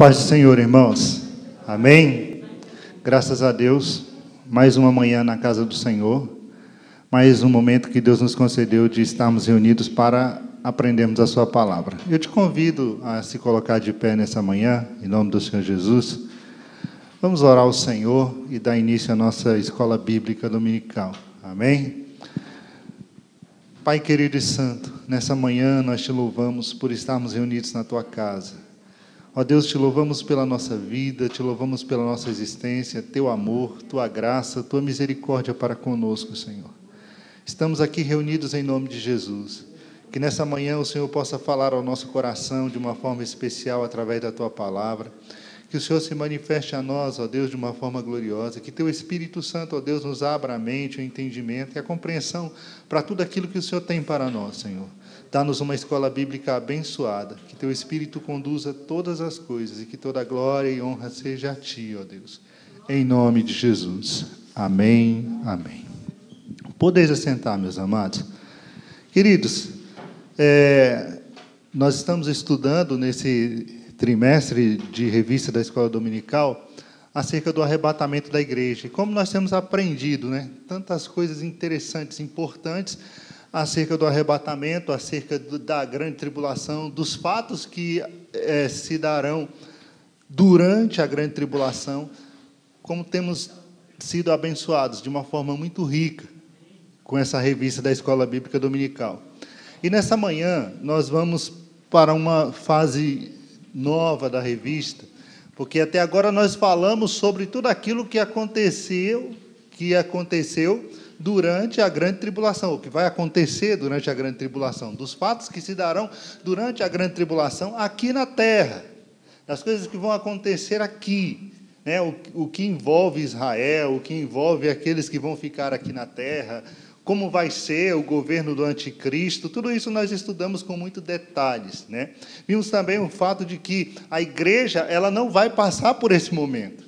paz do Senhor, irmãos. Amém? Graças a Deus, mais uma manhã na casa do Senhor, mais um momento que Deus nos concedeu de estarmos reunidos para aprendermos a sua palavra. Eu te convido a se colocar de pé nessa manhã, em nome do Senhor Jesus. Vamos orar ao Senhor e dar início à nossa escola bíblica dominical. Amém? Pai querido e santo, nessa manhã nós te louvamos por estarmos reunidos na tua casa. Ó Deus, te louvamos pela nossa vida, te louvamos pela nossa existência, teu amor, tua graça, tua misericórdia para conosco, Senhor. Estamos aqui reunidos em nome de Jesus. Que nessa manhã o Senhor possa falar ao nosso coração de uma forma especial através da tua palavra. Que o Senhor se manifeste a nós, ó Deus, de uma forma gloriosa. Que teu Espírito Santo, ó Deus, nos abra a mente, o entendimento e a compreensão para tudo aquilo que o Senhor tem para nós, Senhor. Dá-nos uma escola bíblica abençoada. Que teu Espírito conduza todas as coisas e que toda glória e honra seja a ti, ó Deus. Em nome de Jesus. Amém, amém. Podeis assentar, meus amados. Queridos, nós estamos estudando nesse trimestre de revista da Escola Dominical acerca do arrebatamento da igreja. E como nós temos aprendido, tantas coisas interessantes, importantes, acerca do arrebatamento, acerca da grande tribulação, dos fatos que se darão durante a grande tribulação, como temos sido abençoados de uma forma muito rica com essa revista da Escola Bíblica Dominical. E nessa manhã nós vamos para uma fase nova da revista, porque até agora nós falamos sobre tudo aquilo que aconteceu durante a grande tribulação, o que vai acontecer durante a grande tribulação, dos fatos que se darão durante a grande tribulação aqui na terra, das coisas que vão acontecer aqui, o que envolve Israel, o que envolve aqueles que vão ficar aqui na terra, como vai ser o governo do anticristo, tudo isso nós estudamos com muitos detalhes, Vimos também o fato de que a igreja, ela não vai passar por esse momento.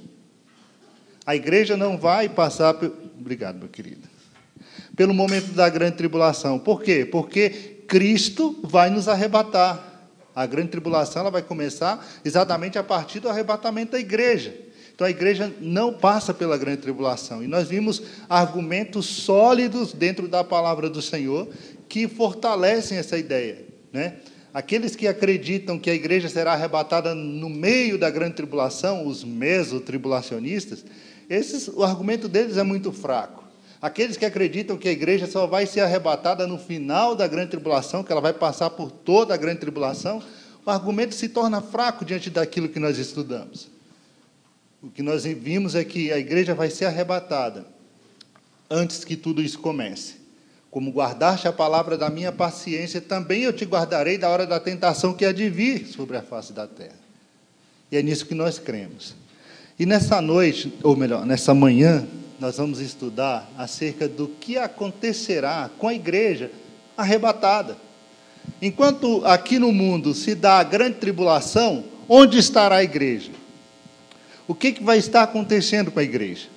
A igreja não vai passar, obrigado, meu querido, pelo momento da grande tribulação. Por quê? Porque Cristo vai nos arrebatar. A grande tribulação ela vai começar exatamente a partir do arrebatamento da igreja. Então, a igreja não passa pela grande tribulação. E nós vimos argumentos sólidos dentro da palavra do Senhor que fortalecem essa ideia, Aqueles que acreditam que a igreja será arrebatada no meio da grande tribulação, os mesotribulacionistas, o argumento deles é muito fraco. Aqueles que acreditam que a igreja só vai ser arrebatada no final da grande tribulação, que ela vai passar por toda a grande tribulação, o argumento se torna fraco diante daquilo que nós estudamos. O que nós vimos é que a igreja vai ser arrebatada antes que tudo isso comece. Como guardaste a palavra da minha paciência, também eu te guardarei da hora da tentação que há de vir sobre a face da terra. E é nisso que nós cremos. E nessa noite, ou melhor, nessa manhã, nós vamos estudar acerca do que acontecerá com a igreja arrebatada. Enquanto aqui no mundo se dá a grande tribulação, onde estará a igreja? O que vai estar acontecendo com a igreja?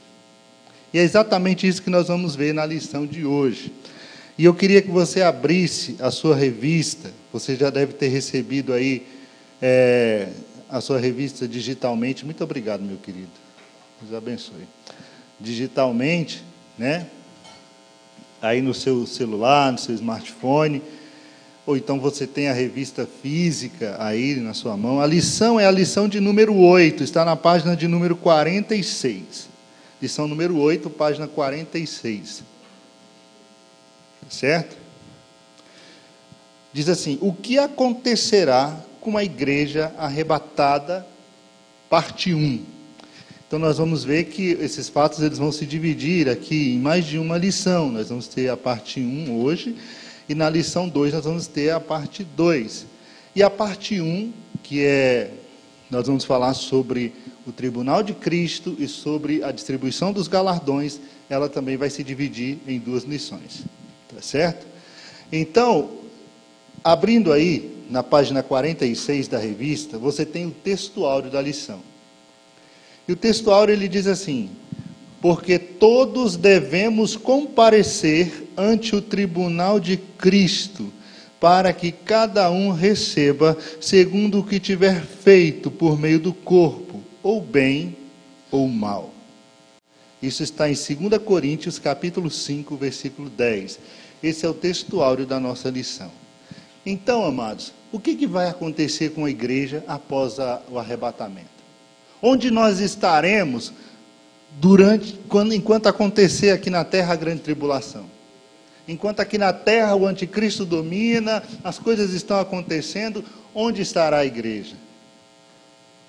E é exatamente isso que nós vamos ver na lição de hoje. E eu queria que você abrisse a sua revista. Você já deve ter recebido aí a sua revista digitalmente. Muito obrigado, meu querido. Deus abençoe. Digitalmente, aí no seu celular, no seu smartphone, ou então você tem a revista física aí na sua mão. A lição é a lição de número 8, está na página de número 46. Lição número 8, página 46. Certo? Diz assim: o que acontecerá com a igreja arrebatada, parte 1. Então nós vamos ver que esses fatos eles vão se dividir aqui em mais de uma lição. Nós vamos ter a parte 1 hoje, e na lição 2 nós vamos ter a parte 2. E a parte 1, nós vamos falar sobre o tribunal de Cristo e sobre a distribuição dos galardões, ela também vai se dividir em 2 lições. Tá certo? Então, abrindo aí, na página 46 da revista, você tem o texto áureo da lição. E o texto áureo ele diz assim: porque todos devemos comparecer ante o tribunal de Cristo, para que cada um receba segundo o que tiver feito por meio do corpo, ou bem ou mal. Isso está em 2 Coríntios, capítulo 5, versículo 10. Esse é o texto áureo da nossa lição. Então, amados, o que vai acontecer com a igreja após o arrebatamento? Onde nós estaremos enquanto acontecer aqui na terra a grande tribulação? Enquanto aqui na terra o anticristo domina, as coisas estão acontecendo, onde estará a igreja?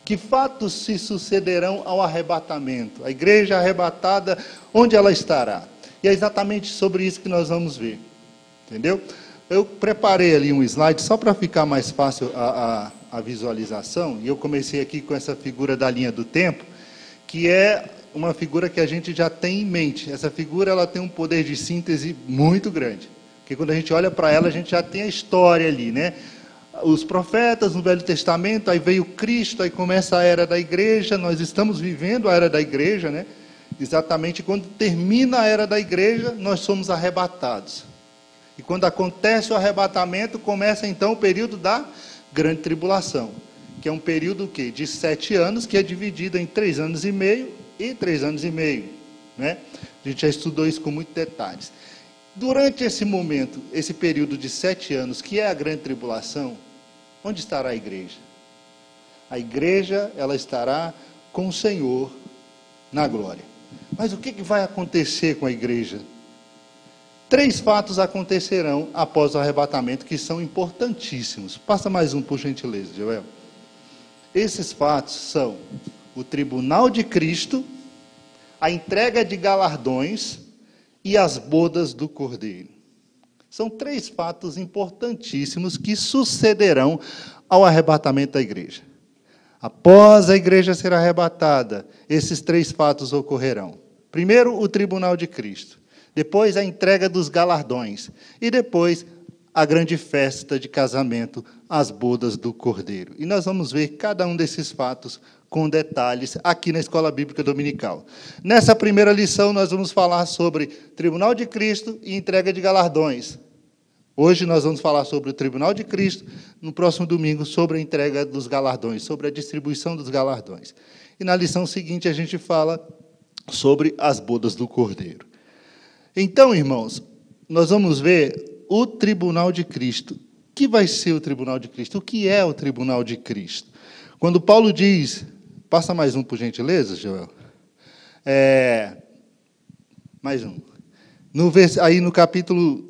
Que fatos se sucederão ao arrebatamento? A igreja arrebatada, onde ela estará? E é exatamente sobre isso que nós vamos ver. Entendeu? Eu preparei ali um slide só para ficar mais fácil a visualização, e eu comecei aqui com essa figura da linha do tempo, que é uma figura que a gente já tem em mente. Essa figura ela tem um poder de síntese muito grande, porque quando a gente olha para ela, a gente já tem a história ali, né? Os profetas no Velho Testamento, aí veio Cristo, aí começa a era da igreja, nós estamos vivendo a era da igreja, né? Exatamente quando termina a era da igreja, nós somos arrebatados. E quando acontece o arrebatamento, começa então o período da grande tribulação, que é um período o quê? De 7 anos, que é dividido em 3 anos e meio e 3 anos e meio, né? A gente já estudou isso com muitos detalhes. Durante esse momento, esse período de 7 anos, que é a grande tribulação, onde estará a igreja? A igreja, ela estará com o Senhor na glória. Mas o que vai acontecer com a igreja? 3 fatos acontecerão após o arrebatamento, que são importantíssimos. Passa mais um, por gentileza, Joel. Esses fatos são o tribunal de Cristo, a entrega de galardões e as bodas do Cordeiro. São 3 fatos importantíssimos que sucederão ao arrebatamento da igreja. Após a igreja ser arrebatada, esses 3 fatos ocorrerão. Primeiro, o tribunal de Cristo. Depois, a entrega dos galardões. E depois, a grande festa de casamento, as bodas do Cordeiro. E nós vamos ver cada um desses fatos com detalhes aqui na Escola Bíblica Dominical. Nessa primeira lição, nós vamos falar sobre tribunal de Cristo e entrega de galardões. Hoje nós vamos falar sobre o tribunal de Cristo, no próximo domingo sobre a entrega dos galardões, sobre a distribuição dos galardões. E na lição seguinte a gente fala sobre as bodas do Cordeiro. Então, irmãos, nós vamos ver o tribunal de Cristo. O que vai ser o tribunal de Cristo? O que é o tribunal de Cristo? Quando Paulo diz... Passa mais um, por gentileza, Joel. Mais um. Aí no capítulo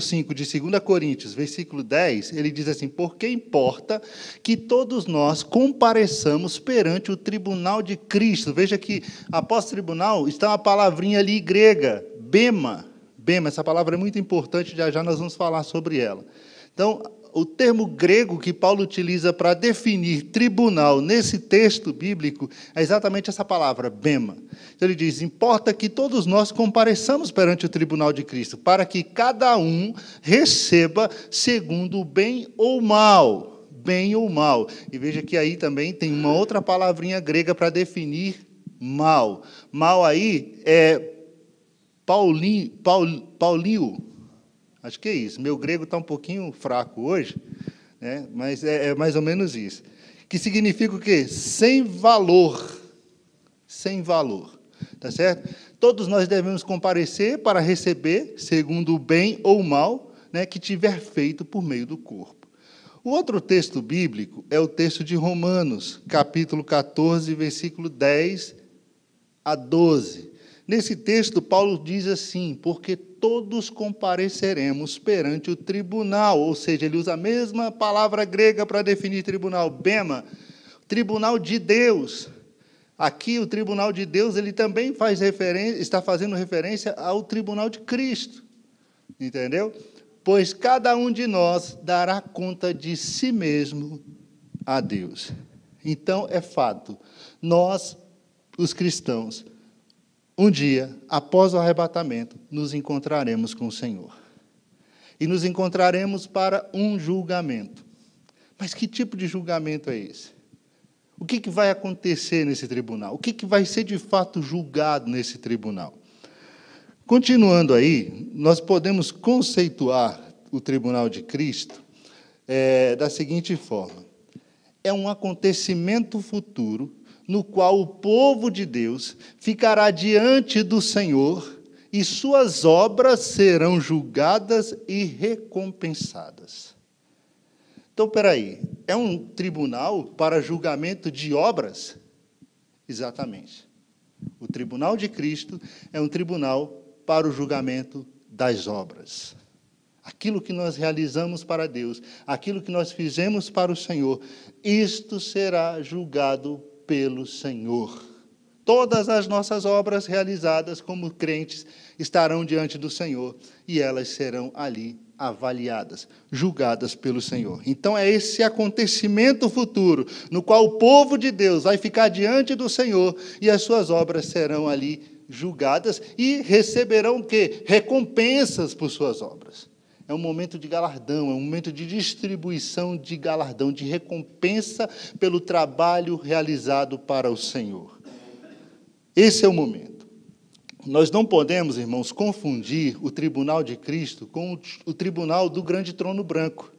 5 de 2 Coríntios, versículo 10, ele diz assim: porque importa que todos nós compareçamos perante o tribunal de Cristo. Veja que após tribunal está uma palavrinha ali grega, bema. Bema, essa palavra é muito importante, já nós vamos falar sobre ela. Então, o termo grego que Paulo utiliza para definir tribunal nesse texto bíblico é exatamente essa palavra, bema. Então ele diz: importa que todos nós compareçamos perante o tribunal de Cristo, para que cada um receba segundo o bem ou mal. Bem ou mal. E veja que aí também tem uma outra palavrinha grega para definir mal. Mal aí é Paulio. Acho que é isso. Meu grego está um pouquinho fraco hoje, né? Mas é mais ou menos isso. Que significa o quê? Sem valor. Sem valor. Tá certo? Todos nós devemos comparecer para receber, segundo o bem ou o mal, né, que tiver feito por meio do corpo. O outro texto bíblico é o texto de Romanos, capítulo 14, versículo 10 a 12. Nesse texto, Paulo diz assim: porque todos compareceremos perante o tribunal, ou seja, ele usa a mesma palavra grega para definir tribunal, bema, tribunal de Deus. Aqui, o tribunal de Deus, ele também está fazendo referência ao tribunal de Cristo, entendeu? Pois cada um de nós dará conta de si mesmo a Deus. Então, é fato, nós, os cristãos, um dia, após o arrebatamento, nos encontraremos com o Senhor. E nos encontraremos para um julgamento. Mas que tipo de julgamento é esse? O que vai acontecer nesse tribunal? O que vai ser de fato julgado nesse tribunal? Continuando aí, nós podemos conceituar o tribunal de Cristo da seguinte forma: é um acontecimento futuro no qual o povo de Deus ficará diante do Senhor e suas obras serão julgadas e recompensadas. Então, espera aí, é um tribunal para julgamento de obras? Exatamente. O tribunal de Cristo é um tribunal para o julgamento das obras. Aquilo que nós realizamos para Deus, aquilo que nós fizemos para o Senhor, isto será julgado pelo Senhor. Todas as nossas obras realizadas como crentes estarão diante do Senhor e elas serão ali avaliadas, julgadas pelo Senhor. Então é esse acontecimento futuro no qual o povo de Deus vai ficar diante do Senhor e as suas obras serão ali julgadas e receberão o quê? Recompensas por suas obras. É um momento de galardão, é um momento de distribuição de galardão, de recompensa pelo trabalho realizado para o Senhor. Esse é o momento. Nós não podemos, irmãos, confundir o tribunal de Cristo com o tribunal do grande trono branco.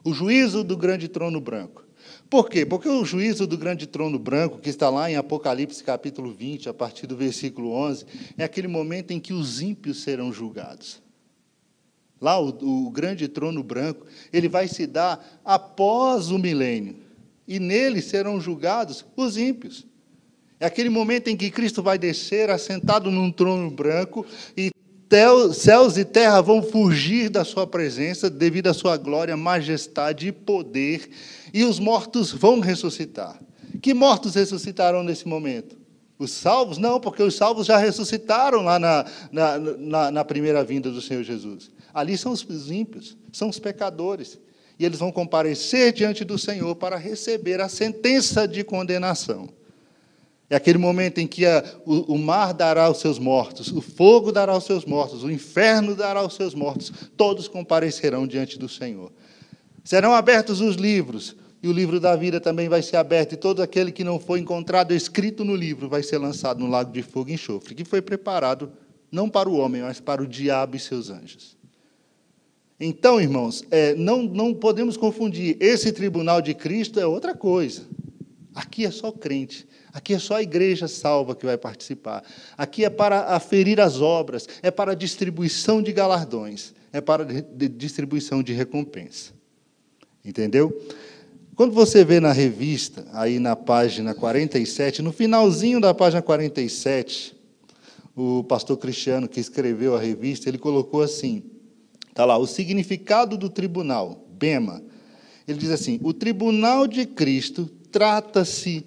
O juízo do grande trono branco. Por quê? Porque o juízo do grande trono branco, que está lá em Apocalipse capítulo 20, a partir do versículo 11, é aquele momento em que os ímpios serão julgados. Lá, o grande trono branco, ele vai se dar após o milênio. E nele serão julgados os ímpios. É aquele momento em que Cristo vai descer, assentado num trono branco, e céus e terra vão fugir da sua presença, devido à sua glória, majestade e poder, e os mortos vão ressuscitar. Que mortos ressuscitarão nesse momento? Os salvos? Não, porque os salvos já ressuscitaram lá na primeira vinda do Senhor Jesus. Ali são os ímpios, são os pecadores. E eles vão comparecer diante do Senhor para receber a sentença de condenação. É aquele momento em que o mar dará os seus mortos, o fogo dará os seus mortos, o inferno dará os seus mortos. Todos comparecerão diante do Senhor. Serão abertos os livros, e o livro da vida também vai ser aberto, e todo aquele que não foi encontrado escrito no livro vai ser lançado no lago de fogo e enxofre, que foi preparado não para o homem, mas para o diabo e seus anjos. Então, irmãos, não podemos confundir. Esse tribunal de Cristo é outra coisa. Aqui é só crente. Aqui é só a igreja salva que vai participar. Aqui é para aferir as obras, é para a distribuição de galardões, é para a distribuição de recompensa. Entendeu? Quando você vê na revista, aí na página 47, no finalzinho da página 47, o pastor Cristiano, que escreveu a revista, ele colocou assim, está lá, o significado do tribunal, Bema. Ele diz assim: o tribunal de Cristo trata-se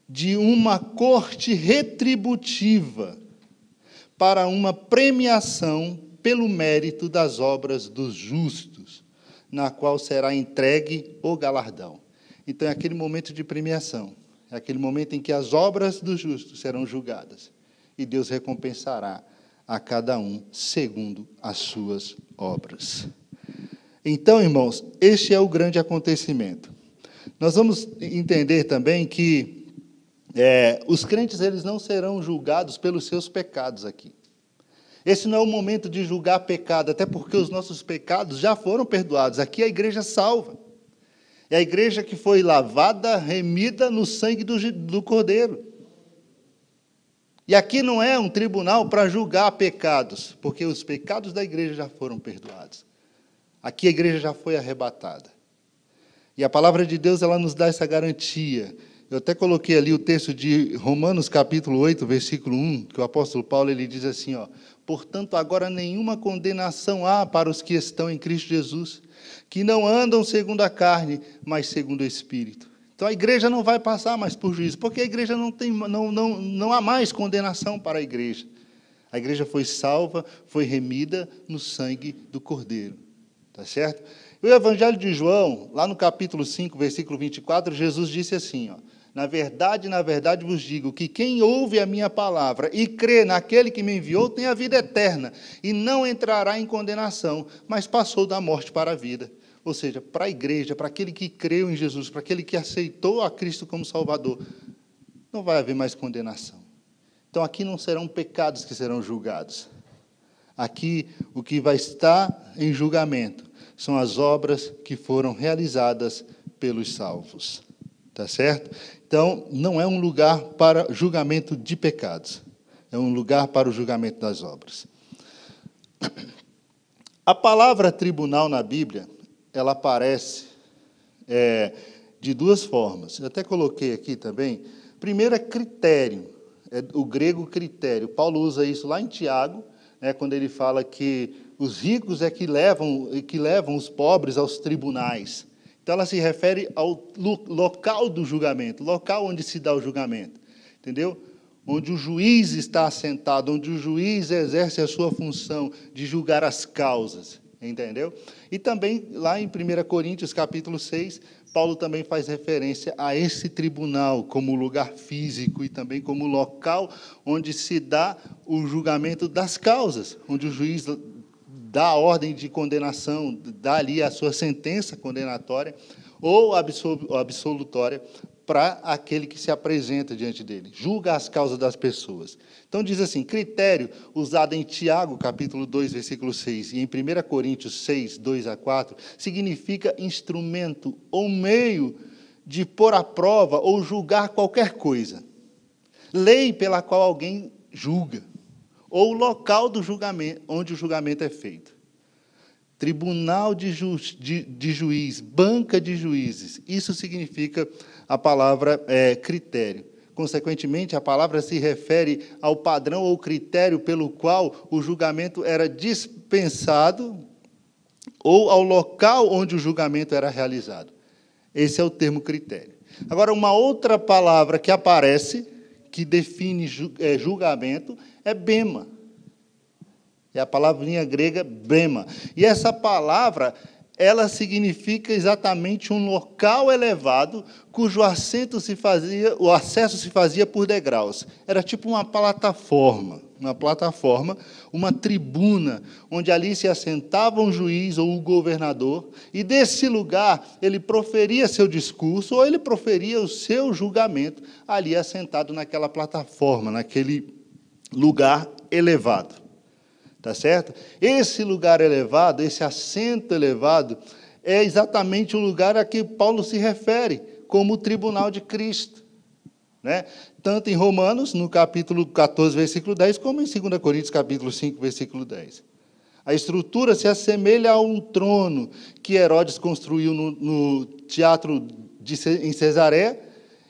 de uma corte retributiva para uma premiação pelo mérito das obras dos justos, na qual será entregue o galardão. Então, é aquele momento de premiação, é aquele momento em que as obras dos justos serão julgadas, e Deus recompensará a cada um segundo as suas obras. Então, irmãos, este é o grande acontecimento. Nós vamos entender também que os crentes eles não serão julgados pelos seus pecados aqui. Esse não é o momento de julgar pecado, até porque os nossos pecados já foram perdoados. Aqui é a igreja salva. É a igreja que foi lavada, remida no sangue do Cordeiro. E aqui não é um tribunal para julgar pecados, porque os pecados da igreja já foram perdoados. Aqui a igreja já foi arrebatada. E a palavra de Deus, ela nos dá essa garantia. Eu até coloquei ali o texto de Romanos capítulo 8, versículo 1, que o apóstolo Paulo ele diz assim, portanto, agora nenhuma condenação há para os que estão em Cristo Jesus, que não andam segundo a carne, mas segundo o Espírito. Então a igreja não vai passar mais por juízo, porque a igreja não há mais condenação para a igreja. A igreja foi salva, foi remida no sangue do Cordeiro. Tá certo? O Evangelho de João, lá no capítulo 5, versículo 24, Jesus disse assim, na verdade vos digo que quem ouve a minha palavra e crê naquele que me enviou tem a vida eterna e não entrará em condenação, mas passou da morte para a vida. Ou seja, para a igreja, para aquele que creu em Jesus, para aquele que aceitou a Cristo como Salvador, não vai haver mais condenação. Então aqui não serão pecados que serão julgados. Aqui, o que vai estar em julgamento são as obras que foram realizadas pelos salvos. Tá certo? Então, não é um lugar para julgamento de pecados. É um lugar para o julgamento das obras. A palavra tribunal na Bíblia, ela aparece de duas formas. Eu até coloquei aqui também. Primeiro é critério, é o grego critério. Paulo usa isso lá em Tiago, quando ele fala que os ricos é que levam os pobres aos tribunais. Então, ela se refere ao local do julgamento, local onde se dá o julgamento, entendeu? Onde o juiz está assentado, onde o juiz exerce a sua função de julgar as causas, entendeu? E também, lá em 1 Coríntios, capítulo 6, Paulo também faz referência a esse tribunal como lugar físico e também como local onde se dá o julgamento das causas, onde o juiz dá a ordem de condenação, dá ali a sua sentença condenatória ou absolutória para aquele que se apresenta diante dele, julga as causas das pessoas. Então, diz assim, critério usado em Tiago, capítulo 2, versículo 6, e em 1 Coríntios 6, 2 a 4, significa instrumento ou meio de pôr à prova ou julgar qualquer coisa. Lei pela qual alguém julga, ou local do julgamento, onde o julgamento é feito. Tribunal de juiz, banca de juízes, isso significa a palavra critério. Consequentemente, a palavra se refere ao padrão ou critério pelo qual o julgamento era dispensado ou ao local onde o julgamento era realizado. Esse é o termo critério. Agora, uma outra palavra que aparece, que define julgamento, é bema. É a palavrinha grega bema. E essa palavra, ela significa exatamente um local elevado cujo o acesso se fazia por degraus. Era tipo uma plataforma, uma tribuna, onde ali se assentava um juiz ou um governador, e desse lugar ele proferia seu discurso ou ele proferia o seu julgamento ali assentado naquela plataforma, naquele lugar elevado. Tá certo? Esse lugar elevado, esse assento elevado, é exatamente o lugar a que Paulo se refere, como o tribunal de Cristo. Né? Tanto em Romanos, no capítulo 14, versículo 10, como em 2 Coríntios, capítulo 5, versículo 10. A estrutura se assemelha a um trono que Herodes construiu no teatro em Cesareia,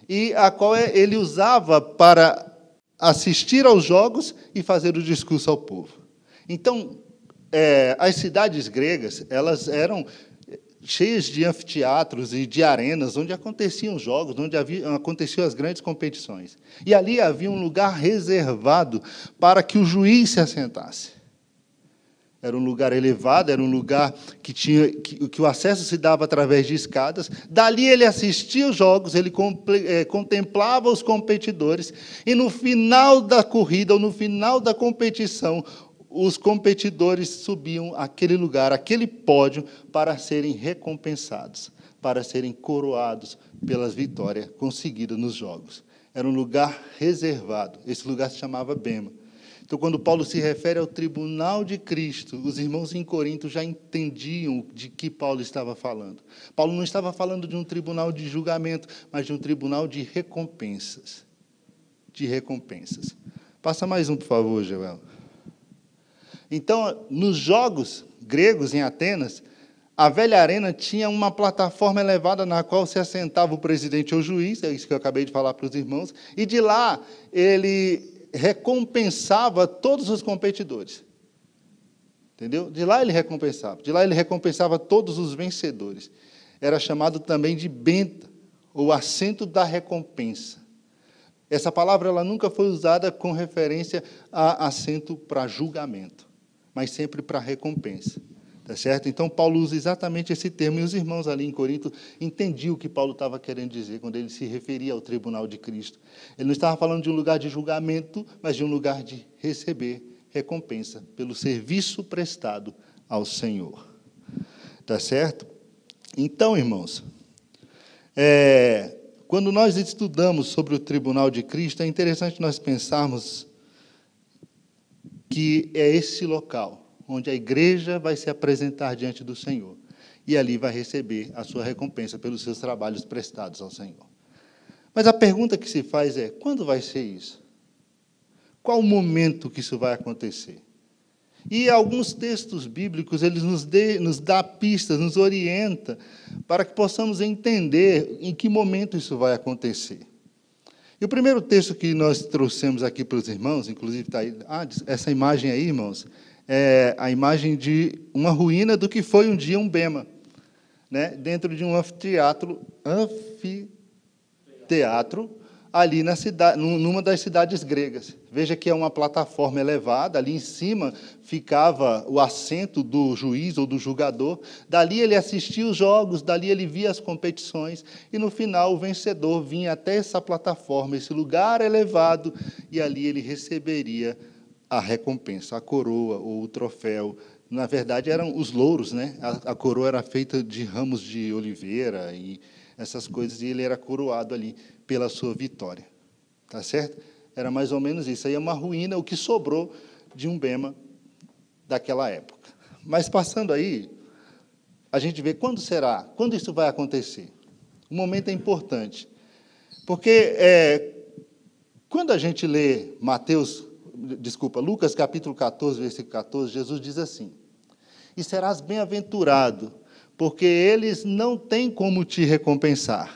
e a qual ele usava para assistir aos jogos e fazer o discurso ao povo. Então, as cidades gregas, elas eram cheias de anfiteatros e de arenas, onde aconteciam jogos, onde aconteciam as grandes competições. E ali havia um lugar reservado para que o juiz se assentasse. Era um lugar elevado, era um lugar que o acesso se dava através de escadas. Dali ele assistia os jogos, ele contemplava os competidores, e no final da corrida, ou no final da competição, os competidores subiam àquele lugar, àquele pódio, para serem recompensados, para serem coroados pelas vitórias conseguidas nos jogos. Era um lugar reservado. Esse lugar se chamava bema. Então, quando Paulo se refere ao tribunal de Cristo, os irmãos em Corinto já entendiam de que Paulo estava falando. Paulo não estava falando de um tribunal de julgamento, mas de um tribunal de recompensas. De recompensas. Passa mais um, por favor, Joel. Então, nos jogos gregos em Atenas, a velha arena tinha uma plataforma elevada na qual se assentava o presidente ou juiz, é isso que eu acabei de falar para os irmãos, e de lá ele recompensava todos os competidores. Entendeu? De lá ele recompensava todos os vencedores. Era chamado também de benta, ou assento da recompensa. Essa palavra ela nunca foi usada com referência a assento para julgamento, mas sempre para recompensa. Tá certo? Então, Paulo usa exatamente esse termo, e os irmãos ali em Corinto entendiam o que Paulo estava querendo dizer quando ele se referia ao tribunal de Cristo. Ele não estava falando de um lugar de julgamento, mas de um lugar de receber recompensa pelo serviço prestado ao Senhor. Tá certo? Então, irmãos, quando nós estudamos sobre o tribunal de Cristo, é interessante nós pensarmos que é esse local onde a igreja vai se apresentar diante do Senhor e ali vai receber a sua recompensa pelos seus trabalhos prestados ao Senhor. Mas a pergunta que se faz é: quando vai ser isso? Qual o momento que isso vai acontecer? E alguns textos bíblicos, eles nos dá pistas, nos orienta para que possamos entender em que momento isso vai acontecer. E o primeiro texto que nós trouxemos aqui para os irmãos, inclusive está aí, essa imagem aí, irmãos, é a imagem de uma ruína do que foi um dia um bema, né, dentro de um anfiteatro ali na cidade, numa das cidades gregas. Veja que é uma plataforma elevada, ali em cima ficava o assento do juiz ou do julgador, dali ele assistia os jogos, dali ele via as competições, e no final o vencedor vinha até essa plataforma, esse lugar elevado, e ali ele receberia a recompensa, a coroa ou o troféu. Na verdade, eram os louros, né? A coroa era feita de ramos de oliveira e essas coisas, e ele era coroado ali pela sua vitória. Tá certo? Era mais ou menos isso. Aí é uma ruína, o que sobrou de um bema daquela época. Mas passando aí, a gente vê quando será, quando isso vai acontecer. O momento é importante. Porque quando a gente lê Lucas capítulo 14, versículo 14, Jesus diz assim: e serás bem-aventurado, porque eles não têm como te recompensar,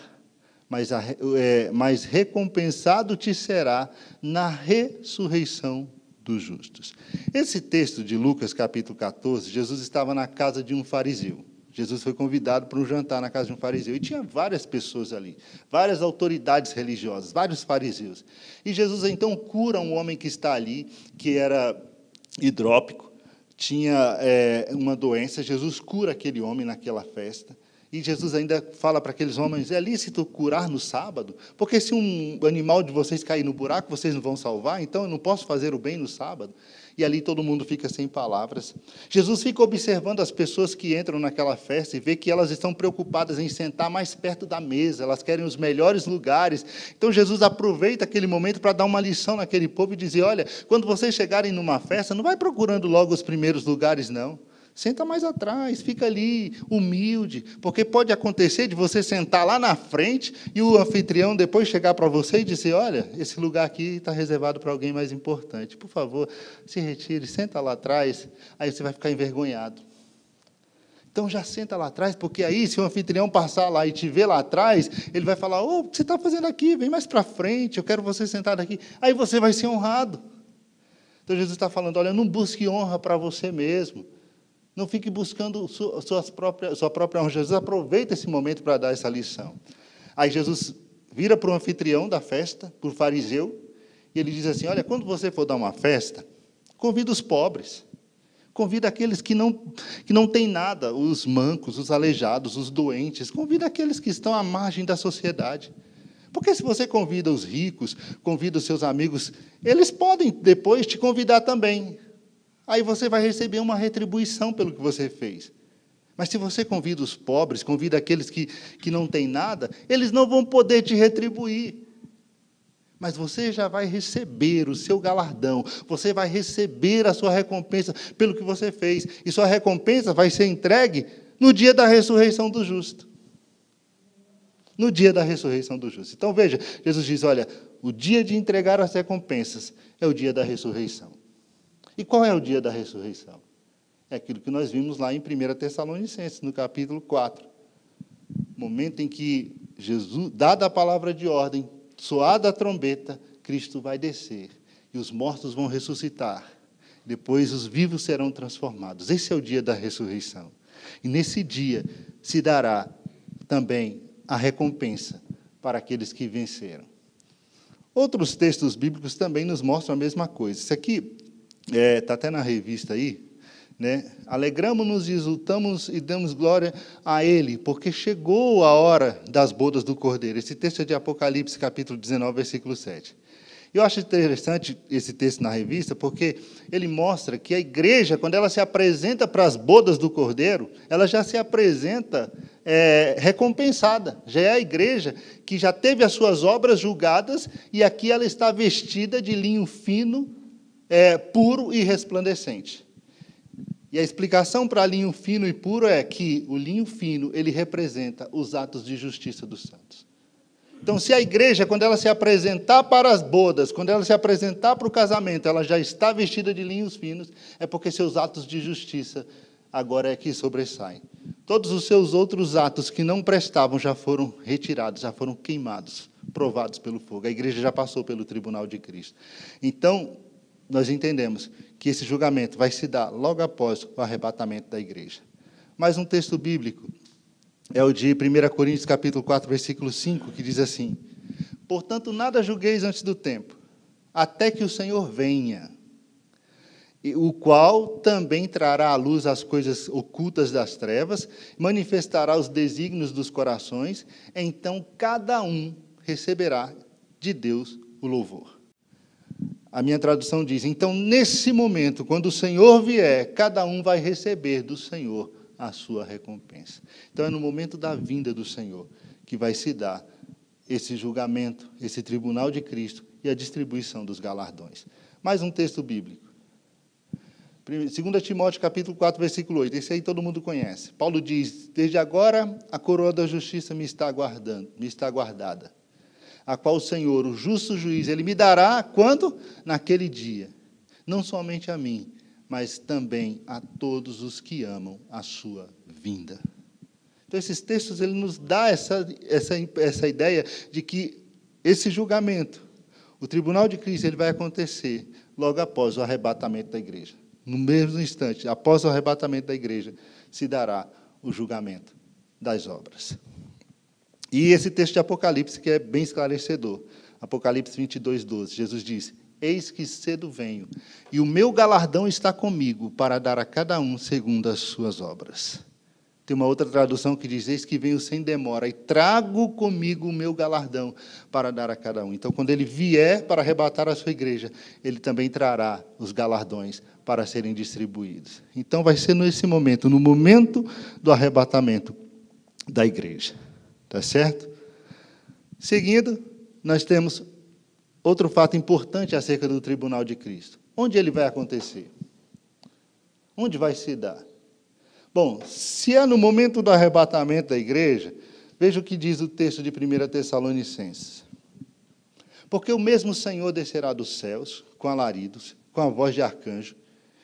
mas recompensado te será na ressurreição dos justos. Esse texto de Lucas, capítulo 14, Jesus estava na casa de um fariseu. Jesus foi convidado para um jantar na casa de um fariseu, e tinha várias pessoas ali, várias autoridades religiosas, vários fariseus. E Jesus, então, cura um homem que está ali, que era hidrópico, tinha uma doença. Jesus cura aquele homem naquela festa, e Jesus ainda fala para aqueles homens: é lícito curar no sábado? Porque se um animal de vocês cair no buraco, vocês não vão salvar, então eu não posso fazer o bem no sábado? E ali todo mundo fica sem palavras. Jesus fica observando as pessoas que entram naquela festa e vê que elas estão preocupadas em sentar mais perto da mesa, elas querem os melhores lugares. Então Jesus aproveita aquele momento para dar uma lição naquele povo e dizer: olha, quando vocês chegarem numa festa, não vai procurando logo os primeiros lugares, não. Senta mais atrás, fica ali, humilde, porque pode acontecer de você sentar lá na frente e o anfitrião depois chegar para você e dizer: olha, esse lugar aqui está reservado para alguém mais importante, por favor, se retire, senta lá atrás, aí você vai ficar envergonhado. Então já senta lá atrás, porque aí se o anfitrião passar lá e te ver lá atrás, ele vai falar: o que você está fazendo aqui? Vem mais para frente, eu quero você sentado aqui. Aí você vai ser honrado. Então Jesus está falando: olha, não busque honra para você mesmo. Não fique buscando sua própria honra. Jesus aproveita esse momento para dar essa lição. Aí Jesus vira para o anfitrião da festa, para o fariseu, e ele diz assim: olha, quando você for dar uma festa, convida os pobres, convida aqueles que não têm nada, os mancos, os aleijados, os doentes, convida aqueles que estão à margem da sociedade. Porque se você convida os ricos, convida os seus amigos, eles podem depois te convidar também. Aí você vai receber uma retribuição pelo que você fez. Mas se você convida os pobres, convida aqueles que não têm nada, eles não vão poder te retribuir. Mas você já vai receber o seu galardão, você vai receber a sua recompensa pelo que você fez. E sua recompensa vai ser entregue no dia da ressurreição do justo. No dia da ressurreição do justo. Então veja, Jesus diz: olha, o dia de entregar as recompensas é o dia da ressurreição. E qual é o dia da ressurreição? É aquilo que nós vimos lá em 1 Tessalonicenses, no capítulo 4. Momento em que Jesus, dada a palavra de ordem, soada a trombeta, Cristo vai descer, e os mortos vão ressuscitar. Depois os vivos serão transformados. Esse é o dia da ressurreição. E nesse dia se dará também a recompensa para aqueles que venceram. Outros textos bíblicos também nos mostram a mesma coisa. Isso aqui está até na revista aí, né? Alegramo-nos e exultamos e damos glória a Ele, porque chegou a hora das bodas do Cordeiro. Esse texto é de Apocalipse, capítulo 19, versículo 7. Eu acho interessante esse texto na revista, porque ele mostra que a igreja, quando ela se apresenta para as bodas do Cordeiro, ela já se apresenta recompensada. Já é a igreja que já teve as suas obras julgadas, e aqui ela está vestida de linho fino, puro e resplandecente. E a explicação para linho fino e puro é que o linho fino, ele representa os atos de justiça dos santos. Então, se a igreja, quando ela se apresentar para as bodas, quando ela se apresentar para o casamento, ela já está vestida de linhos finos, é porque seus atos de justiça agora é que sobressaem. Todos os seus outros atos que não prestavam já foram retirados, já foram queimados, provados pelo fogo. A igreja já passou pelo tribunal de Cristo. Então, nós entendemos que esse julgamento vai se dar logo após o arrebatamento da igreja. Mais um texto bíblico é o de 1 Coríntios, capítulo 4, versículo 5, que diz assim: portanto, nada julgueis antes do tempo, até que o Senhor venha, o qual também trará à luz as coisas ocultas das trevas, manifestará os desígnios dos corações, então cada um receberá de Deus o louvor. A minha tradução diz: então, nesse momento, quando o Senhor vier, cada um vai receber do Senhor a sua recompensa. Então, é no momento da vinda do Senhor que vai se dar esse julgamento, esse tribunal de Cristo e a distribuição dos galardões. Mais um texto bíblico. 2 Timóteo, capítulo 4, versículo 8. Esse aí todo mundo conhece. Paulo diz: desde agora a coroa da justiça me está guardada, a qual o Senhor, o justo juiz, ele me dará, quando? Naquele dia. Não somente a mim, mas também a todos os que amam a sua vinda. Então, esses textos, ele nos dá essa ideia de que esse julgamento, o tribunal de Cristo, ele vai acontecer logo após o arrebatamento da igreja. No mesmo instante, após o arrebatamento da igreja, se dará o julgamento das obras. E esse texto de Apocalipse, que é bem esclarecedor. Apocalipse 22, 12. Jesus diz: eis que cedo venho, e o meu galardão está comigo, para dar a cada um segundo as suas obras. Tem uma outra tradução que diz: eis que venho sem demora, e trago comigo o meu galardão, para dar a cada um. Então, quando ele vier para arrebatar a sua igreja, ele também trará os galardões para serem distribuídos. Então, vai ser nesse momento, no momento do arrebatamento da igreja. Tá certo? Seguindo, nós temos outro fato importante acerca do tribunal de Cristo. Onde ele vai acontecer? Onde vai se dar? Bom, se é no momento do arrebatamento da igreja, veja o que diz o texto de 1 Tessalonicenses. Porque o mesmo Senhor descerá dos céus, com alaridos, com a voz de arcanjo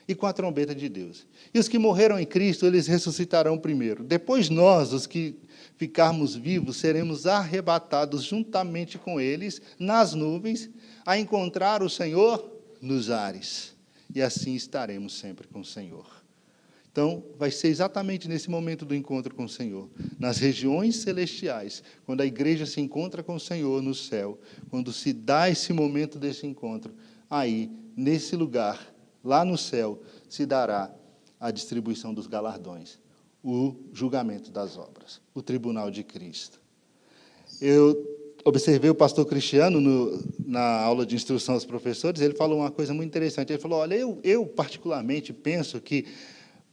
e com a trombeta de Deus. E os que morreram em Cristo, eles ressuscitarão primeiro. Depois nós, os que ficarmos vivos, seremos arrebatados juntamente com eles nas nuvens, a encontrar o Senhor nos ares. E assim estaremos sempre com o Senhor. Então, vai ser exatamente nesse momento do encontro com o Senhor, nas regiões celestiais, quando a igreja se encontra com o Senhor no céu, quando se dá esse momento desse encontro, aí, nesse lugar, lá no céu, se dará a distribuição dos galardões, o julgamento das obras, o tribunal de Cristo. Eu observei o pastor Cristiano na aula de instrução aos professores, ele falou uma coisa muito interessante. Ele falou: olha, eu particularmente penso que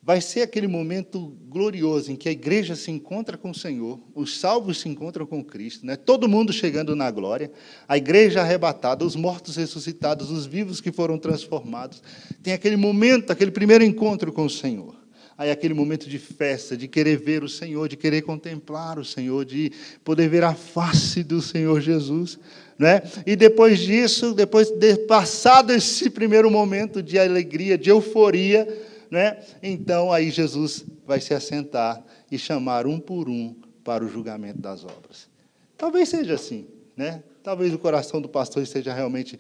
vai ser aquele momento glorioso em que a igreja se encontra com o Senhor, os salvos se encontram com Cristo, né? Todo mundo chegando na glória, a igreja arrebatada, os mortos ressuscitados, os vivos que foram transformados. Tem aquele momento, aquele primeiro encontro com o Senhor. Aí aquele momento de festa, de querer ver o Senhor, de querer contemplar o Senhor, de poder ver a face do Senhor Jesus, né? E depois disso, depois de passado esse primeiro momento de alegria, de euforia, né? Então aí Jesus vai se assentar e chamar um por um para o julgamento das obras. Talvez seja assim, né? Talvez o coração do pastor esteja realmente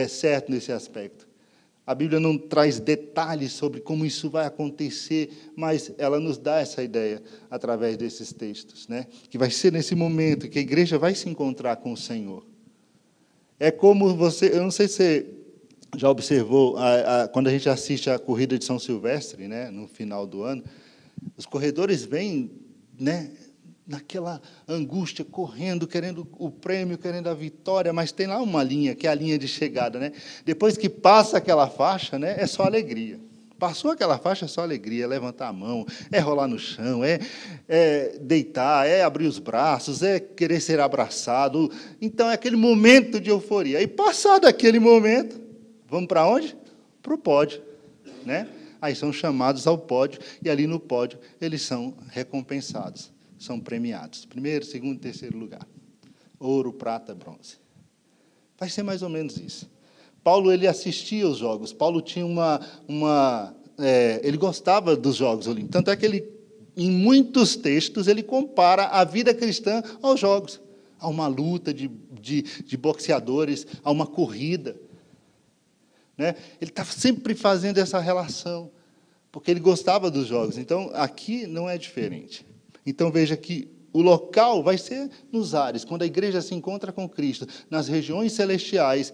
certo nesse aspecto. A Bíblia não traz detalhes sobre como isso vai acontecer, mas ela nos dá essa ideia através desses textos, né? Que vai ser nesse momento que a igreja vai se encontrar com o Senhor. É como você, eu não sei se você já observou, quando a gente assiste a corrida de São Silvestre, né, no final do ano, os corredores vêm, né, naquela angústia, correndo, querendo o prêmio, querendo a vitória, mas tem lá uma linha, que é a linha de chegada, né? Depois que passa aquela faixa, né, é só alegria. Passou aquela faixa, é só alegria, é levantar a mão, é rolar no chão, é deitar, é abrir os braços, é querer ser abraçado. Então, é aquele momento de euforia. E passado aquele momento, vamos para onde? para o pódio, né? Aí são chamados ao pódio, e ali no pódio eles são recompensados, são premiados. Primeiro, segundo, terceiro lugar. Ouro, prata, bronze. Vai ser mais ou menos isso. Paulo, ele assistia aos jogos. Paulo tinha ele gostava dos Jogos Olímpicos. Tanto é que ele, em muitos textos, ele compara a vida cristã aos jogos. A uma luta de boxeadores, a uma corrida. Né? Ele estava sempre fazendo essa relação, porque ele gostava dos jogos. Então, aqui não é diferente. Então, veja que o local vai ser nos ares, quando a igreja se encontra com Cristo, nas regiões celestiais.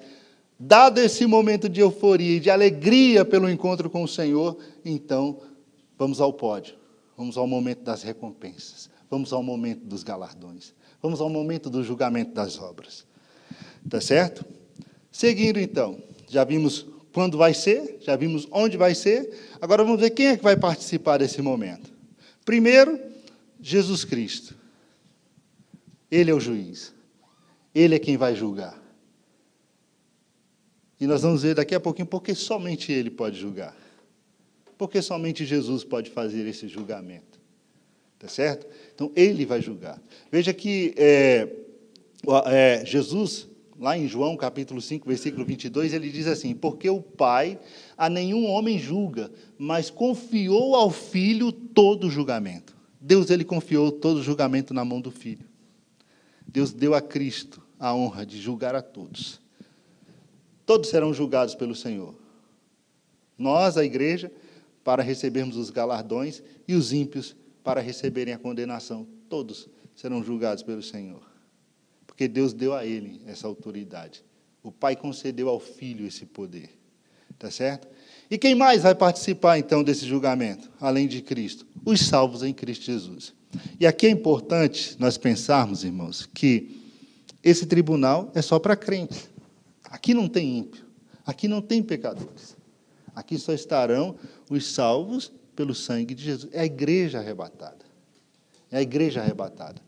Dado esse momento de euforia e de alegria pelo encontro com o Senhor, então, vamos ao pódio, vamos ao momento das recompensas, vamos ao momento dos galardões, vamos ao momento do julgamento das obras. Tá certo? Seguindo, então, já vimos quando vai ser, já vimos onde vai ser, agora vamos ver quem é que vai participar desse momento. Primeiro, Jesus Cristo. Ele é o juiz, ele é quem vai julgar. E nós vamos ver daqui a pouquinho porque somente ele pode julgar. Porque somente Jesus pode fazer esse julgamento. Tá certo? Então, ele vai julgar. Veja que Jesus, lá em João, capítulo 5, versículo 22, ele diz assim: porque o Pai a nenhum homem julga, mas confiou ao Filho todo o julgamento. Deus, ele confiou todo o julgamento na mão do Filho. Deus deu a Cristo a honra de julgar a todos. Todos serão julgados pelo Senhor. Nós, a igreja, para recebermos os galardões, e os ímpios, para receberem a condenação. Todos serão julgados pelo Senhor. Porque Deus deu a ele essa autoridade. O Pai concedeu ao Filho esse poder. Tá certo? E quem mais vai participar, então, desse julgamento, além de Cristo? Os salvos em Cristo Jesus. E aqui é importante nós pensarmos, irmãos, que esse tribunal é só para crentes. Aqui não tem ímpio, aqui não tem pecadores. Aqui só estarão os salvos pelo sangue de Jesus. É a igreja arrebatada. É a igreja arrebatada.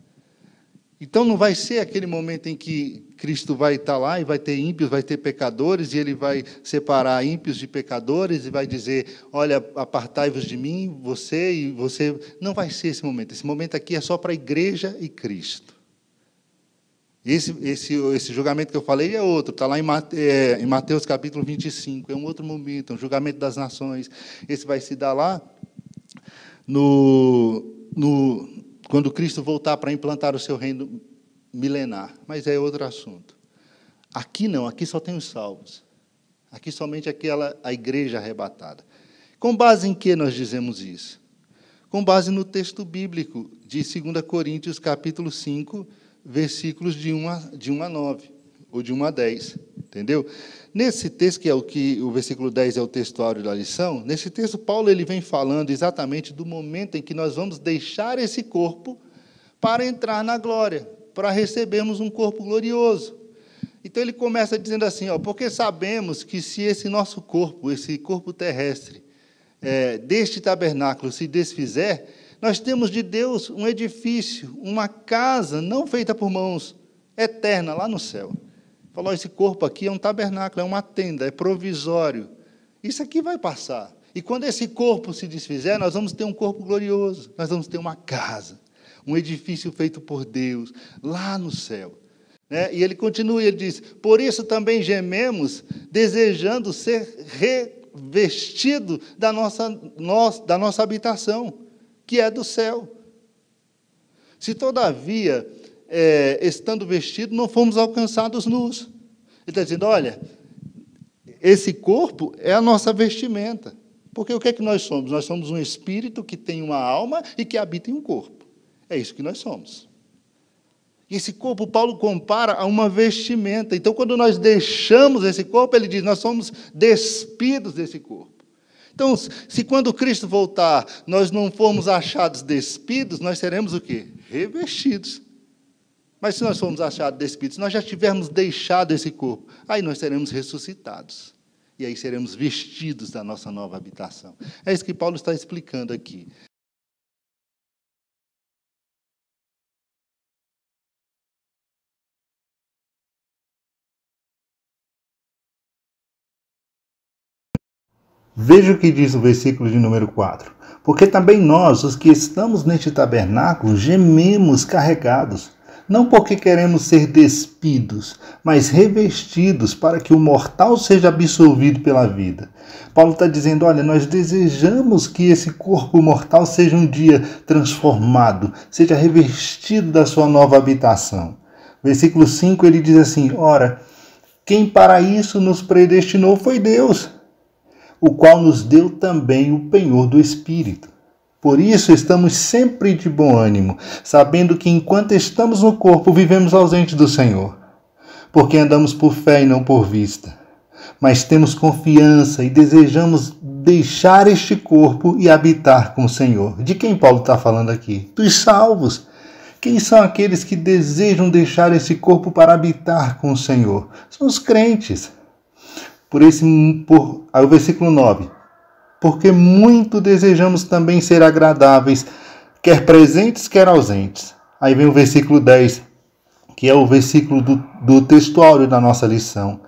Então não vai ser aquele momento em que Cristo vai estar lá e vai ter ímpios, vai ter pecadores, e ele vai separar ímpios de pecadores e vai dizer: olha, apartai-vos de mim, você e você. Não vai ser esse momento. Esse momento aqui é só para a igreja e Cristo. Esse julgamento que eu falei é outro, está lá em Mateus capítulo 25, é um outro momento, é um julgamento das nações. Esse vai se dar lá quando Cristo voltar para implantar o seu reino milenar, mas é outro assunto. Aqui não, aqui só tem os salvos. Aqui somente a igreja arrebatada. Com base em que nós dizemos isso? Com base no texto bíblico de 2 Coríntios capítulo 5, versículos de 1 a 9, ou de 1 a 10, entendeu? Nesse texto, o versículo 10 é o textuário da lição, nesse texto Paulo ele vem falando exatamente do momento em que nós vamos deixar esse corpo para entrar na glória, para recebermos um corpo glorioso. Então ele começa dizendo assim, porque sabemos que se esse nosso corpo, esse corpo terrestre, deste tabernáculo se desfizer, nós temos de Deus um edifício, uma casa não feita por mãos, eterna, lá no céu. Falou, esse corpo aqui é um tabernáculo, é uma tenda, é provisório. Isso aqui vai passar. E quando esse corpo se desfizer, nós vamos ter um corpo glorioso, nós vamos ter uma casa, um edifício feito por Deus, lá no céu. Né? E ele continua, ele diz, por isso também gememos, desejando ser revestido da nossa habitação, que é do céu. Se, todavia, estando vestido, não fomos alcançados nus. Ele está dizendo, olha, esse corpo é a nossa vestimenta. Porque o que é que nós somos? Nós somos um espírito que tem uma alma e que habita em um corpo. É isso que nós somos. E esse corpo, Paulo compara a uma vestimenta. Então, quando nós deixamos esse corpo, ele diz, nós somos despidos desse corpo. Então, se quando Cristo voltar, nós não formos achados despidos, nós seremos o quê? Revestidos. Mas se nós formos achados despidos, nós já tivermos deixado esse corpo, aí nós seremos ressuscitados. E aí seremos vestidos da nossa nova habitação. É isso que Paulo está explicando aqui. Veja o que diz o versículo de número 4. Porque também nós, os que estamos neste tabernáculo, gememos carregados, não porque queremos ser despidos, mas revestidos para que o mortal seja absolvido pela vida. Paulo está dizendo, olha, nós desejamos que esse corpo mortal seja um dia transformado, seja revestido da sua nova habitação. Versículo 5 ele diz assim, ora, quem para isso nos predestinou foi Deus, o qual nos deu também o penhor do Espírito. Por isso estamos sempre de bom ânimo, sabendo que enquanto estamos no corpo, vivemos ausentes do Senhor. Porque andamos por fé e não por vista. Mas temos confiança e desejamos deixar este corpo e habitar com o Senhor. De quem Paulo está falando aqui? Dos salvos. Quem são aqueles que desejam deixar esse corpo para habitar com o Senhor? São os crentes. Aí o versículo 9. Porque muito desejamos também ser agradáveis, quer presentes, quer ausentes. Aí vem o versículo 10, que é o versículo do textuário da nossa lição.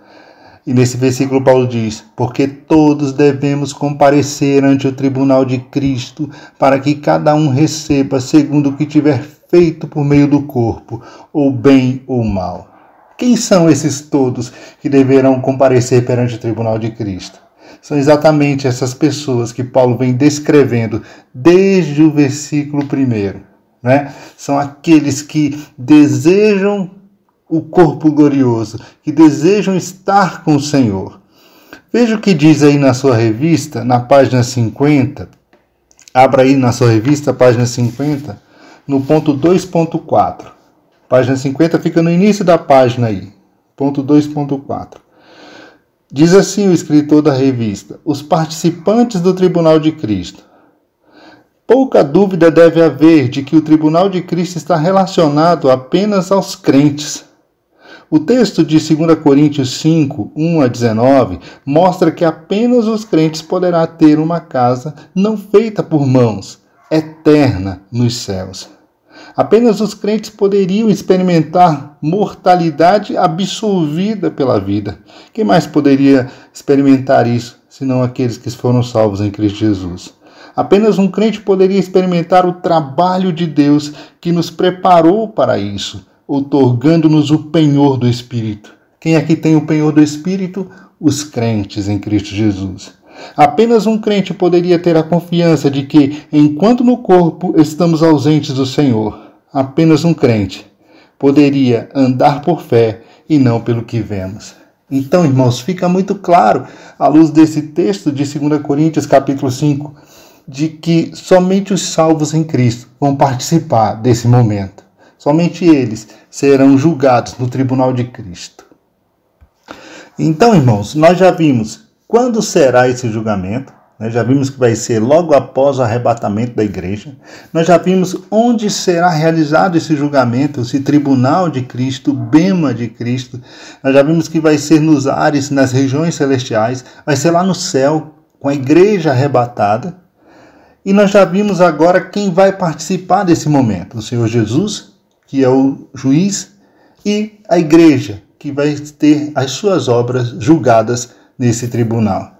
E nesse versículo Paulo diz, porque todos devemos comparecer ante o tribunal de Cristo, para que cada um receba segundo o que tiver feito por meio do corpo, ou bem ou mal. Quem são esses todos que deverão comparecer perante o tribunal de Cristo? São exatamente essas pessoas que Paulo vem descrevendo desde o versículo 1. Né? São aqueles que desejam o corpo glorioso, que desejam estar com o Senhor. Veja o que diz aí na sua revista, na página 50. Abra aí na sua revista, página 50, no ponto 2.4. Página 50 fica no início da página aí, ponto 2.4. Diz assim o escritor da revista, os participantes do Tribunal de Cristo. Pouca dúvida deve haver de que o Tribunal de Cristo está relacionado apenas aos crentes. O texto de 2 Coríntios 5, 1 a 19, mostra que apenas os crentes poderão ter uma casa não feita por mãos, eterna nos céus. Apenas os crentes poderiam experimentar mortalidade absolvida pela vida. Quem mais poderia experimentar isso, senão aqueles que foram salvos em Cristo Jesus? Apenas um crente poderia experimentar o trabalho de Deus que nos preparou para isso, outorgando-nos o penhor do Espírito. Quem aqui tem o penhor do Espírito? Os crentes em Cristo Jesus. Apenas um crente poderia ter a confiança de que, enquanto no corpo estamos ausentes do Senhor, apenas um crente poderia andar por fé e não pelo que vemos. Então, irmãos, fica muito claro, à luz desse texto de 2 Coríntios capítulo 5, de que somente os salvos em Cristo vão participar desse momento. Somente eles serão julgados no tribunal de Cristo. Então, irmãos, nós já vimos quando será esse julgamento. Já vimos que vai ser logo após o arrebatamento da igreja. Nós já vimos onde será realizado esse julgamento, esse tribunal de Cristo, o bema de Cristo. Nós já vimos que vai ser nos ares, nas regiões celestiais, vai ser lá no céu, com a igreja arrebatada. E nós já vimos agora quem vai participar desse momento. O Senhor Jesus, que é o juiz, e a igreja, que vai ter as suas obras julgadas nesse tribunal.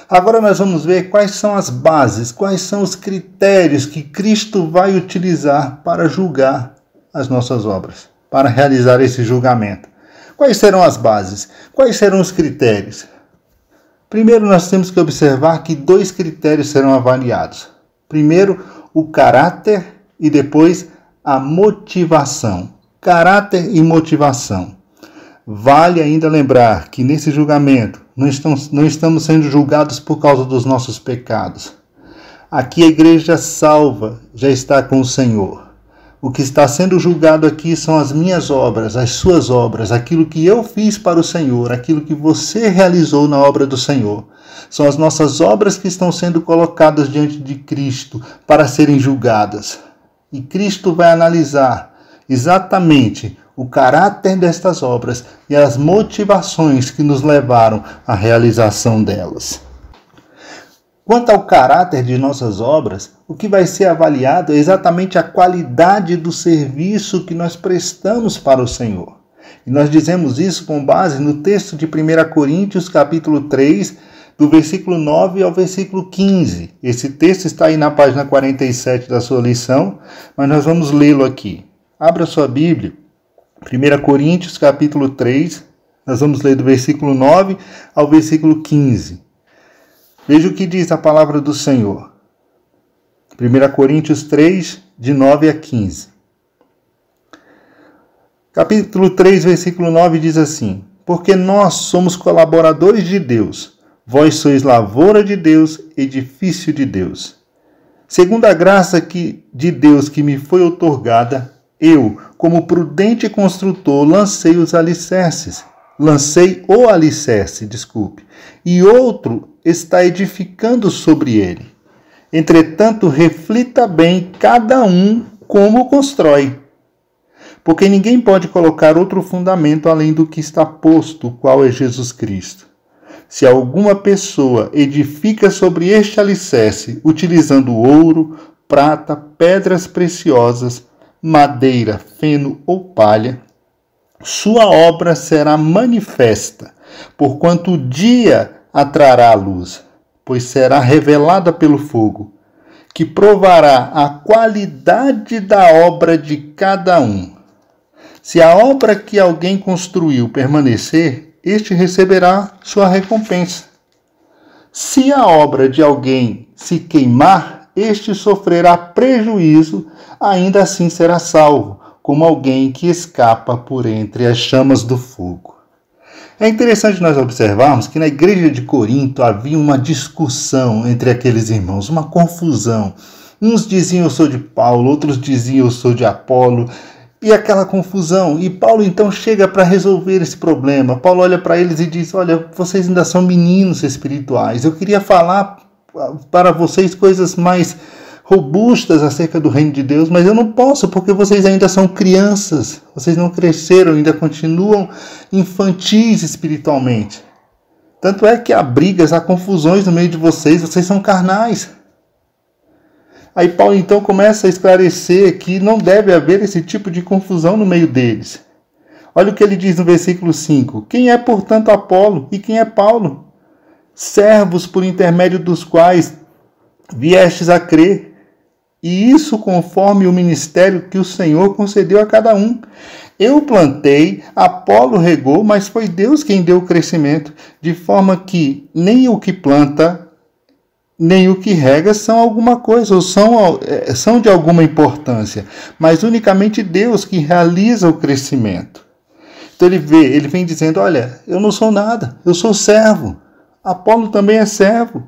Agora nós vamos ver quais são as bases, quais são os critérios que Cristo vai utilizar para julgar as nossas obras, para realizar esse julgamento. Quais serão as bases? Quais serão os critérios? Primeiro, nós temos que observar que 2 critérios serão avaliados. Primeiro, o caráter e depois a motivação. Caráter e motivação. Vale ainda lembrar que nesse julgamento não estamos sendo julgados por causa dos nossos pecados. Aqui a igreja salva já está com o Senhor. O que está sendo julgado aqui são as minhas obras, as suas obras, aquilo que eu fiz para o Senhor, aquilo que você realizou na obra do Senhor. São as nossas obras que estão sendo colocadas diante de Cristo para serem julgadas. E Cristo vai analisar exatamente o caráter destas obras e as motivações que nos levaram à realização delas. Quanto ao caráter de nossas obras, o que vai ser avaliado é exatamente a qualidade do serviço que nós prestamos para o Senhor. E nós dizemos isso com base no texto de 1 Coríntios, capítulo 3, do versículo 9 ao versículo 15. Esse texto está aí na página 47 da sua lição, mas nós vamos lê-lo aqui. Abra sua Bíblia, 1 Coríntios capítulo 3, nós vamos ler do versículo 9 ao versículo 15. Veja o que diz a palavra do Senhor. 1 Coríntios 3, de 9 a 15. Capítulo 3, versículo 9 diz assim: Porque nós somos colaboradores de Deus, vós sois lavoura de Deus, edifício de Deus. Segundo a graça de Deus que me foi outorgada, eu, como prudente construtor, lancei o alicerce, e outro está edificando sobre ele. Entretanto, reflita bem cada um como constrói. Porque ninguém pode colocar outro fundamento além do que está posto, o qual é Jesus Cristo. Se alguma pessoa edifica sobre este alicerce, utilizando ouro, prata, pedras preciosas, madeira, feno ou palha, sua obra será manifesta, porquanto o dia a luz, pois será revelada pelo fogo, que provará a qualidade da obra de cada um. Se a obra que alguém construiu permanecer, este receberá sua recompensa. Se a obra de alguém se queimar, este sofrerá prejuízo, ainda assim será salvo, como alguém que escapa por entre as chamas do fogo. É interessante nós observarmos que na igreja de Corinto havia uma discussão entre aqueles irmãos, uma confusão. Uns diziam eu sou de Paulo, outros diziam eu sou de Apolo, e aquela confusão. E Paulo então chega para resolver esse problema. Paulo olha para eles e diz: olha, vocês ainda são meninos espirituais. Eu queria falar para vocês coisas mais robustas acerca do reino de Deus, mas eu não posso porque vocês ainda são crianças. Vocês não cresceram, ainda continuam infantis espiritualmente. Tanto é que há brigas, há confusões no meio de vocês são carnais. Aí Paulo então começa a esclarecer que não deve haver esse tipo de confusão no meio deles. Olha o que ele diz no versículo 5. Quem é, portanto, Apolo e quem é Paulo? Servos por intermédio dos quais viestes a crer. E isso conforme o ministério que o Senhor concedeu a cada um. Eu plantei, Apolo regou, mas foi Deus quem deu o crescimento, de forma que nem o que planta nem o que rega são alguma coisa, ou são de alguma importância, mas unicamente Deus que realiza o crescimento. Então ele vem dizendo, olha, eu não sou nada, eu sou servo, Apolo também é servo,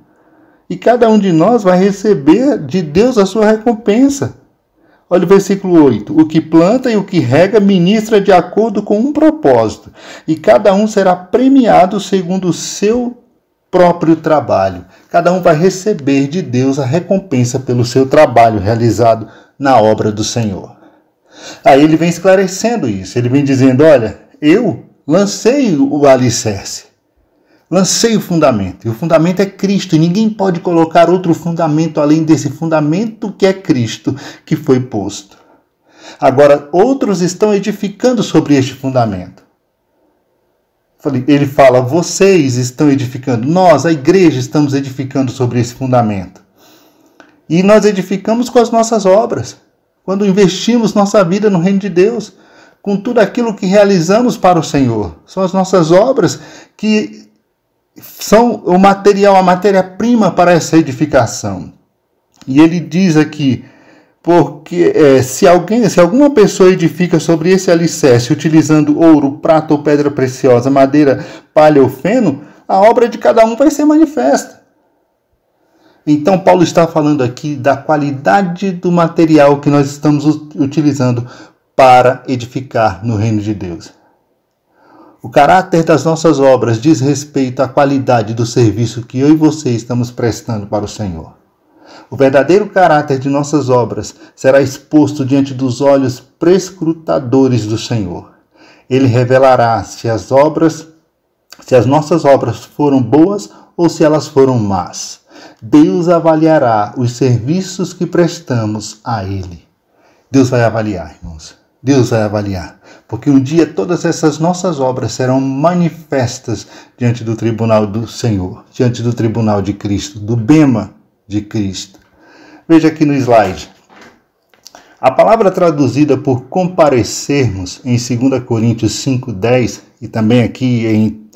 e cada um de nós vai receber de Deus a sua recompensa. Olha o versículo 8, o que planta e o que rega ministra de acordo com um propósito, e cada um será premiado segundo o seu próprio trabalho. Cada um vai receber de Deus a recompensa pelo seu trabalho realizado na obra do Senhor. Aí ele vem esclarecendo isso. Ele vem dizendo, olha, eu lancei o alicerce, lancei o fundamento. E o fundamento é Cristo. E ninguém pode colocar outro fundamento além desse fundamento que é Cristo, que foi posto. Agora, outros estão edificando sobre este fundamento. Ele fala, vocês estão edificando, nós, a igreja, estamos edificando sobre esse fundamento. E nós edificamos com as nossas obras, quando investimos nossa vida no reino de Deus, com tudo aquilo que realizamos para o Senhor. São as nossas obras que são o material, a matéria-prima para essa edificação. E ele diz aqui, porque se alguma pessoa edifica sobre esse alicerce utilizando ouro, prata ou pedra preciosa, madeira, palha ou feno, a obra de cada um vai ser manifesta. Então Paulo está falando aqui da qualidade do material que nós estamos utilizando para edificar no reino de Deus. O caráter das nossas obras diz respeito à qualidade do serviço que eu e você estamos prestando para o Senhor. O verdadeiro caráter de nossas obras será exposto diante dos olhos prescrutadores do Senhor. Ele revelará se as nossas obras foram boas ou se elas foram más. Deus avaliará os serviços que prestamos a Ele. Deus vai avaliar, irmãos. Deus vai avaliar. Porque um dia todas essas nossas obras serão manifestas diante do tribunal do Senhor, diante do tribunal de Cristo, do bema de Cristo. Veja aqui no slide. A palavra traduzida por comparecermos em 2 Coríntios 5:10 e também aqui em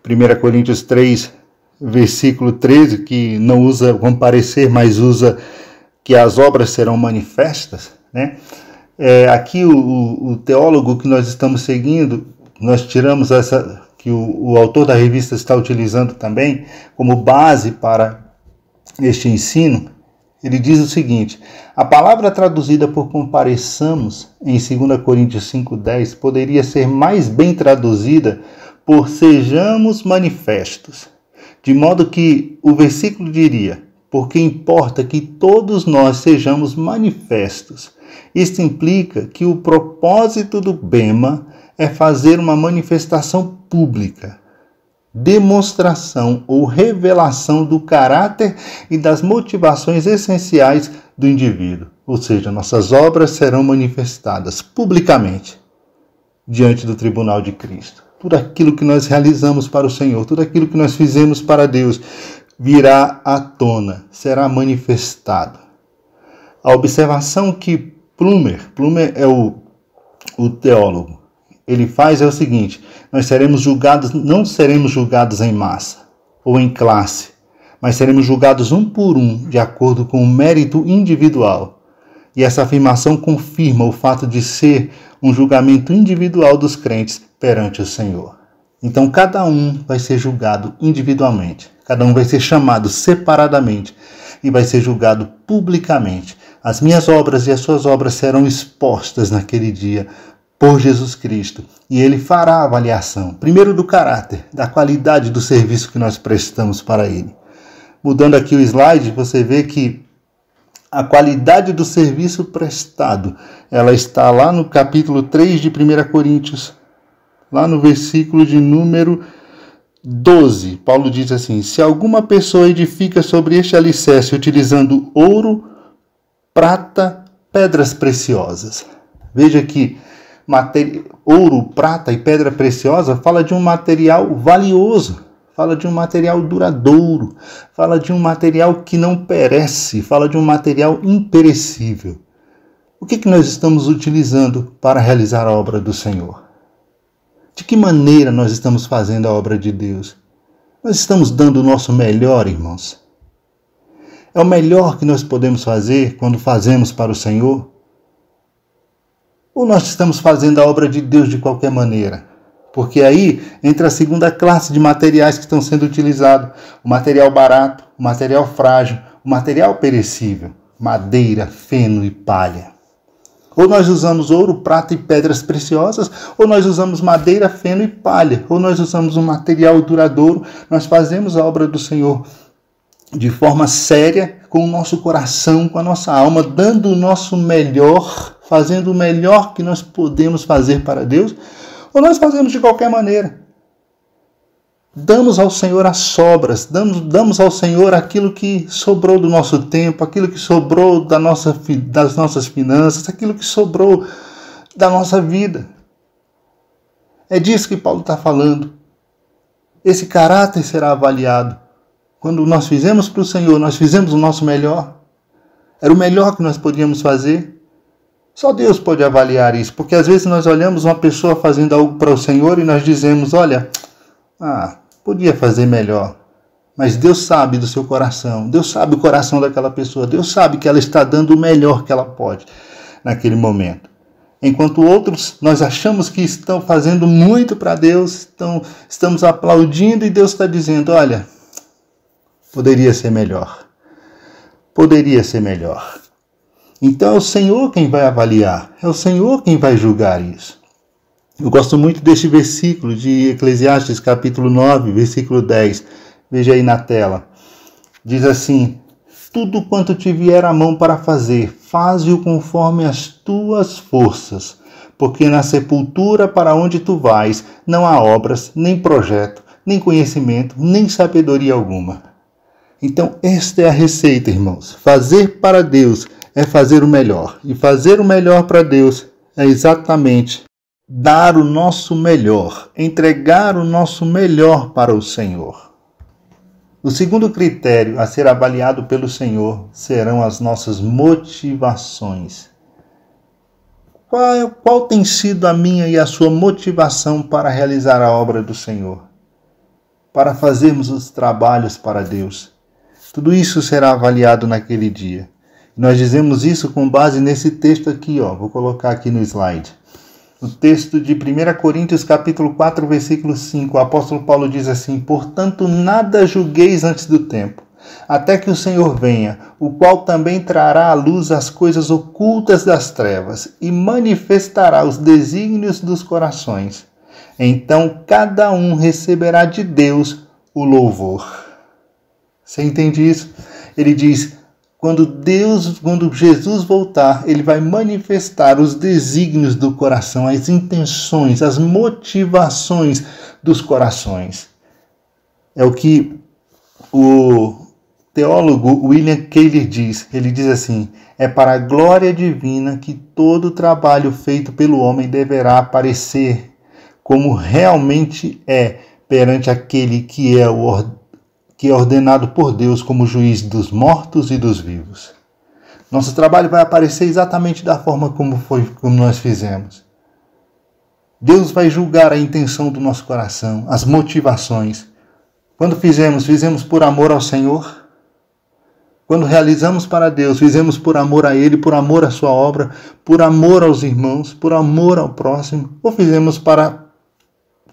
1 Coríntios 3, versículo 13, que não usa comparecer, mas usa que as obras serão manifestas, né? Aqui o teólogo que nós estamos seguindo, nós tiramos essa, que o autor da revista está utilizando também como base para este ensino. Ele diz o seguinte: a palavra traduzida por compareçamos em 2 Coríntios 5:10 poderia ser mais bem traduzida por sejamos manifestos, de modo que o versículo diria: porque importa que todos nós sejamos manifestos. Isto implica que o propósito do bema é fazer uma manifestação pública, demonstração ou revelação do caráter e das motivações essenciais do indivíduo. Ou seja, nossas obras serão manifestadas publicamente diante do tribunal de Cristo. Tudo aquilo que nós realizamos para o Senhor, tudo aquilo que nós fizemos para Deus, virá à tona, será manifestado. A observação que Plummer é o teólogo, ele faz é o seguinte: nós seremos julgados, não seremos julgados em massa ou em classe, mas seremos julgados um por um, de acordo com o mérito individual. E essa afirmação confirma o fato de ser um julgamento individual dos crentes perante o Senhor. Então cada um vai ser julgado individualmente, cada um vai ser chamado separadamente e vai ser julgado publicamente. As minhas obras e as suas obras serão expostas naquele dia por Jesus Cristo. E Ele fará a avaliação, primeiro do caráter, da qualidade do serviço que nós prestamos para Ele. Mudando aqui o slide, você vê que a qualidade do serviço prestado, ela está lá no capítulo 3 de 1 Coríntios, lá no versículo de número 12. Paulo diz assim: se alguma pessoa edifica sobre este alicerce utilizando ouro, prata, pedras preciosas. Veja que ouro, prata e pedra preciosa fala de um material valioso, fala de um material duradouro, fala de um material que não perece, fala de um material imperecível. O que nós estamos utilizando para realizar a obra do Senhor? De que maneira nós estamos fazendo a obra de Deus? Nós estamos dando o nosso melhor, irmãos? É o melhor que nós podemos fazer quando fazemos para o Senhor? Ou nós estamos fazendo a obra de Deus de qualquer maneira? Porque aí entra a segunda classe de materiais que estão sendo utilizados: o material barato, o material frágil, o material perecível, madeira, feno e palha. Ou nós usamos ouro, prata e pedras preciosas, ou nós usamos madeira, feno e palha, ou nós usamos um material duradouro. Nós fazemos a obra do Senhor de forma séria, com o nosso coração, com a nossa alma, dando o nosso melhor, fazendo o melhor que nós podemos fazer para Deus, ou nós fazemos de qualquer maneira. Damos ao Senhor as sobras, damos ao Senhor aquilo que sobrou do nosso tempo, aquilo que sobrou das nossas finanças, aquilo que sobrou da nossa vida. É disso que Paulo está falando. Esse caráter será avaliado. Quando nós fizemos para o Senhor, nós fizemos o nosso melhor. Era o melhor que nós podíamos fazer. Só Deus pode avaliar isso, porque às vezes nós olhamos uma pessoa fazendo algo para o Senhor e nós dizemos: olha, podia fazer melhor. Mas Deus sabe do seu coração, Deus sabe o coração daquela pessoa, Deus sabe que ela está dando o melhor que ela pode naquele momento. Enquanto outros, nós achamos que estão fazendo muito para Deus, estamos aplaudindo e Deus está dizendo: olha, poderia ser melhor. Poderia ser melhor. Então é o Senhor quem vai avaliar, é o Senhor quem vai julgar isso. Eu gosto muito deste versículo de Eclesiastes, capítulo 9, versículo 10. Veja aí na tela. Diz assim: tudo quanto te vier à mão para fazer, faze-o conforme as tuas forças, porque na sepultura para onde tu vais, não há obras, nem projeto, nem conhecimento, nem sabedoria alguma. Então, esta é a receita, irmãos. Fazer para Deus é fazer o melhor. E fazer o melhor para Deus É exatamente dar o nosso melhor, entregar o nosso melhor para o Senhor. O segundo critério a ser avaliado pelo Senhor serão as nossas motivações. Qual tem sido a minha e a sua motivação para realizar a obra do Senhor? Para fazermos os trabalhos para Deus? Tudo isso será avaliado naquele dia. Nós dizemos isso com base nesse texto aqui, vou colocar aqui no slide. O texto de 1 Coríntios capítulo 4, versículo 5, o apóstolo Paulo diz assim: portanto, nada julgueis antes do tempo, até que o Senhor venha, o qual também trará à luz as coisas ocultas das trevas e manifestará os desígnios dos corações. Então cada um receberá de Deus o louvor. Você entende isso? Ele diz: quando Jesus voltar, ele vai manifestar os desígnios do coração, as intenções, as motivações dos corações. É o que o teólogo William Keller diz. Ele diz assim: é para a glória divina que todo trabalho feito pelo homem deverá aparecer como realmente é perante aquele que é ordenado por Deus como juiz dos mortos e dos vivos. Nosso trabalho vai aparecer exatamente da forma como nós fizemos. Deus vai julgar a intenção do nosso coração, as motivações. Quando fizemos por amor ao Senhor? Quando realizamos para Deus, fizemos por amor a Ele, por amor à sua obra, por amor aos irmãos, por amor ao próximo? Ou fizemos para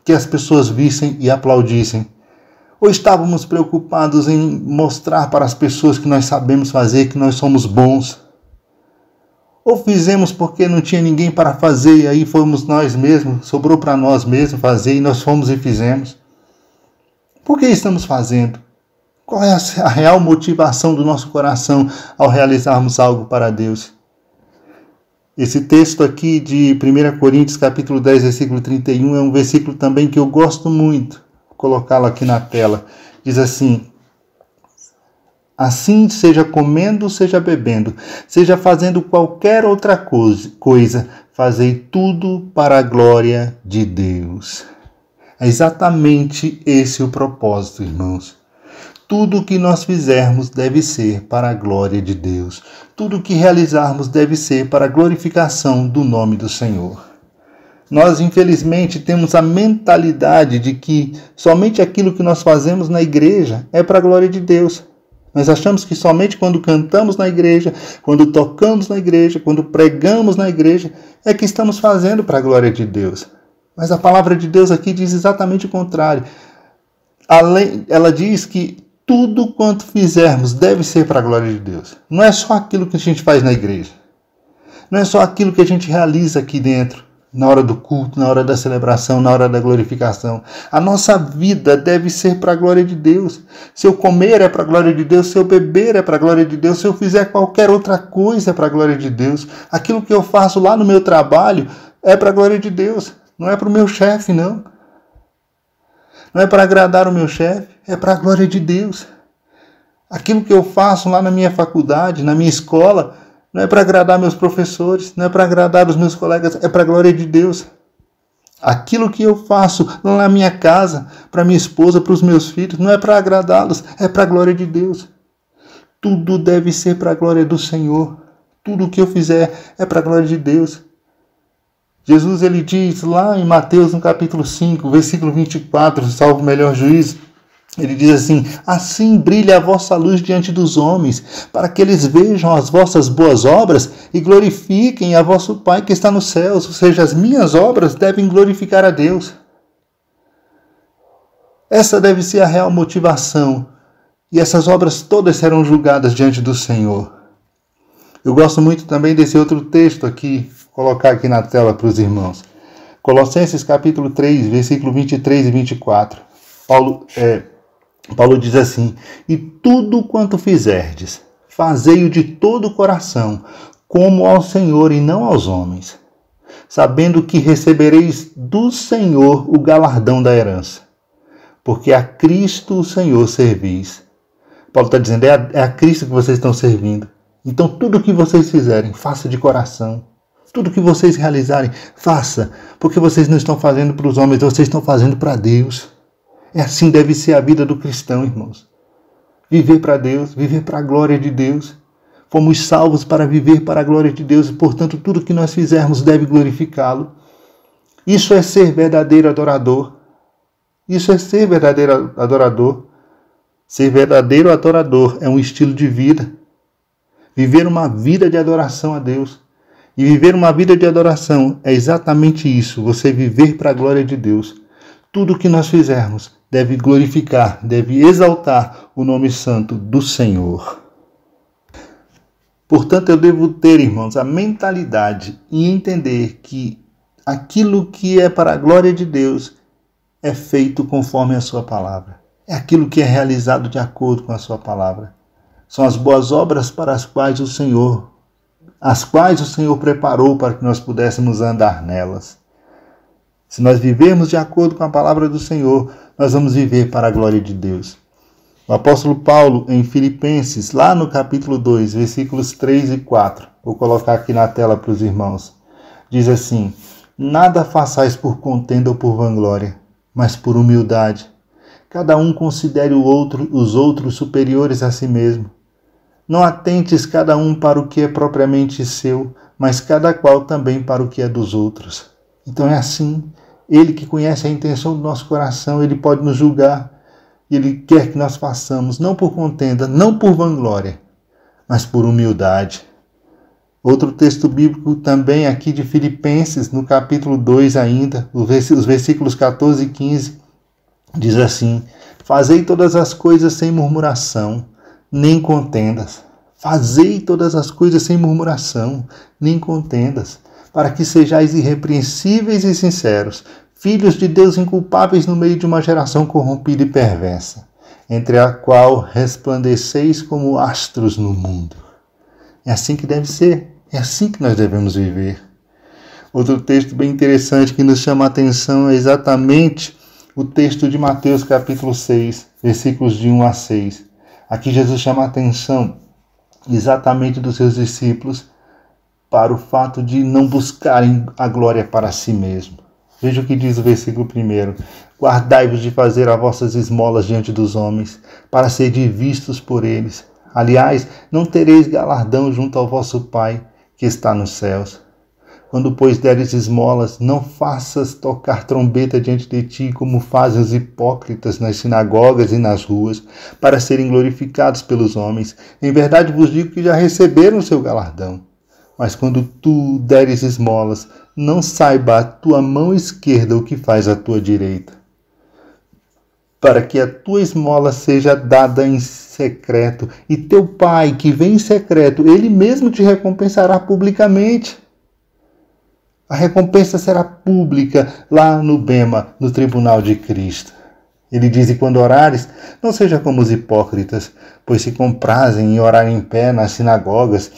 que as pessoas vissem e aplaudissem? Ou estávamos preocupados em mostrar para as pessoas que nós sabemos fazer, que nós somos bons? Ou fizemos porque não tinha ninguém para fazer e aí fomos nós mesmos, sobrou para nós mesmos fazer e nós fomos e fizemos? Por que estamos fazendo? Qual é a real motivação do nosso coração ao realizarmos algo para Deus? Esse texto aqui de 1 Coríntios capítulo 10, versículo 31 é um versículo também que eu gosto muito. Colocá-lo aqui na tela. Diz assim: assim, seja comendo, seja bebendo, seja fazendo qualquer outra coisa, fazei tudo para a glória de Deus. É exatamente esse o propósito, irmãos. Tudo o que nós fizermos deve ser para a glória de Deus. Tudo o que realizarmos deve ser para a glorificação do nome do Senhor. Nós, infelizmente, temos a mentalidade de que somente aquilo que nós fazemos na igreja é para a glória de Deus. Nós achamos que somente quando cantamos na igreja, quando tocamos na igreja, quando pregamos na igreja, é que estamos fazendo para a glória de Deus. Mas a palavra de Deus aqui diz exatamente o contrário. Ela diz que tudo quanto fizermos deve ser para a glória de Deus. Não é só aquilo que a gente faz na igreja. Não é só aquilo que a gente realiza aqui dentro, na hora do culto, na hora da celebração, na hora da glorificação. A nossa vida deve ser para a glória de Deus. Se eu comer é para a glória de Deus, se eu beber é para a glória de Deus, se eu fizer qualquer outra coisa é para a glória de Deus. Aquilo que eu faço lá no meu trabalho é para a glória de Deus. Não é para o meu chefe, não. Não é para agradar o meu chefe, é para a glória de Deus. Aquilo que eu faço lá na minha faculdade, na minha escola, não é para agradar meus professores, não é para agradar os meus colegas, é para a glória de Deus. Aquilo que eu faço lá na minha casa, para minha esposa, para os meus filhos, não é para agradá-los, é para a glória de Deus. Tudo deve ser para a glória do Senhor. Tudo o que eu fizer é para a glória de Deus. Jesus, ele diz lá em Mateus, no capítulo 5, versículo 24, salvo o melhor juízo, ele diz assim: assim brilha a vossa luz diante dos homens, para que eles vejam as vossas boas obras e glorifiquem a vosso Pai que está nos céus. Ou seja, as minhas obras devem glorificar a Deus. Essa deve ser a real motivação. E essas obras todas serão julgadas diante do Senhor. Eu gosto muito também desse outro texto aqui, vou colocar aqui na tela para os irmãos. Colossenses capítulo 3, versículo 23 e 24. Paulo diz assim: e tudo quanto fizerdes, fazei-o de todo o coração, como ao Senhor e não aos homens, sabendo que recebereis do Senhor o galardão da herança, porque a Cristo o Senhor servis. Paulo está dizendo, é a Cristo que vocês estão servindo. Então tudo o que vocês fizerem, faça de coração. Tudo que vocês realizarem, faça, porque vocês não estão fazendo para os homens, vocês estão fazendo para Deus. É assim deve ser a vida do cristão, irmãos. Viver para Deus, viver para a glória de Deus. Fomos salvos para viver para a glória de Deus e, portanto, tudo que nós fizermos deve glorificá-lo. Isso é ser verdadeiro adorador. Isso é ser verdadeiro adorador. Ser verdadeiro adorador é um estilo de vida. Viver uma vida de adoração a Deus. E viver uma vida de adoração é exatamente isso, você viver para a glória de Deus. Tudo que nós fizermos deve glorificar, deve exaltar o nome santo do Senhor. Portanto, eu devo ter, irmãos, a mentalidade e entender que aquilo que é para a glória de Deus é feito conforme a sua palavra. É aquilo que é realizado de acordo com a sua palavra. São as boas obras para as quais o Senhor preparou para que nós pudéssemos andar nelas. Se nós vivermos de acordo com a palavra do Senhor, nós vamos viver para a glória de Deus. O apóstolo Paulo, em Filipenses, lá no capítulo 2, versículos 3 e 4, vou colocar aqui na tela para os irmãos, diz assim: nada façais por contenda ou por vanglória, mas por humildade. Cada um considere os outros superiores a si mesmo. Não atentes cada um para o que é propriamente seu, mas cada qual também para o que é dos outros. Então é assim. Ele que conhece a intenção do nosso coração, ele pode nos julgar. Ele quer que nós façamos, não por contenda, não por vanglória, mas por humildade. Outro texto bíblico também aqui de Filipenses, no capítulo 2 ainda, os versículos 14 e 15, diz assim: fazei todas as coisas sem murmuração, nem contendas. Fazei todas as coisas sem murmuração, nem contendas, para que sejais irrepreensíveis e sinceros, filhos de Deus inculpáveis no meio de uma geração corrompida e perversa, entre a qual resplandeceis como astros no mundo. É assim que deve ser, é assim que nós devemos viver. Outro texto bem interessante que nos chama a atenção é exatamente o texto de Mateus capítulo 6, versículos de 1 a 6. Aqui Jesus chama a atenção exatamente dos seus discípulos para o fato de não buscarem a glória para si mesmo. Veja o que diz o versículo 1. Guardai-vos de fazer as vossas esmolas diante dos homens, para serem vistos por eles. Aliás, não tereis galardão junto ao vosso Pai, que está nos céus. Quando, pois, deres esmolas, não faças tocar trombeta diante de ti, como fazem os hipócritas nas sinagogas e nas ruas, para serem glorificados pelos homens. Em verdade vos digo que já receberam o seu galardão. Mas quando tu deres esmolas, não saiba a tua mão esquerda o que faz a tua direita, para que a tua esmola seja dada em secreto, e teu Pai, que vem em secreto, ele mesmo te recompensará publicamente. A recompensa será pública lá no Bema, no tribunal de Cristo. Ele diz: e quando orares, não seja como os hipócritas, pois se comprazem em orar em pé nas sinagogas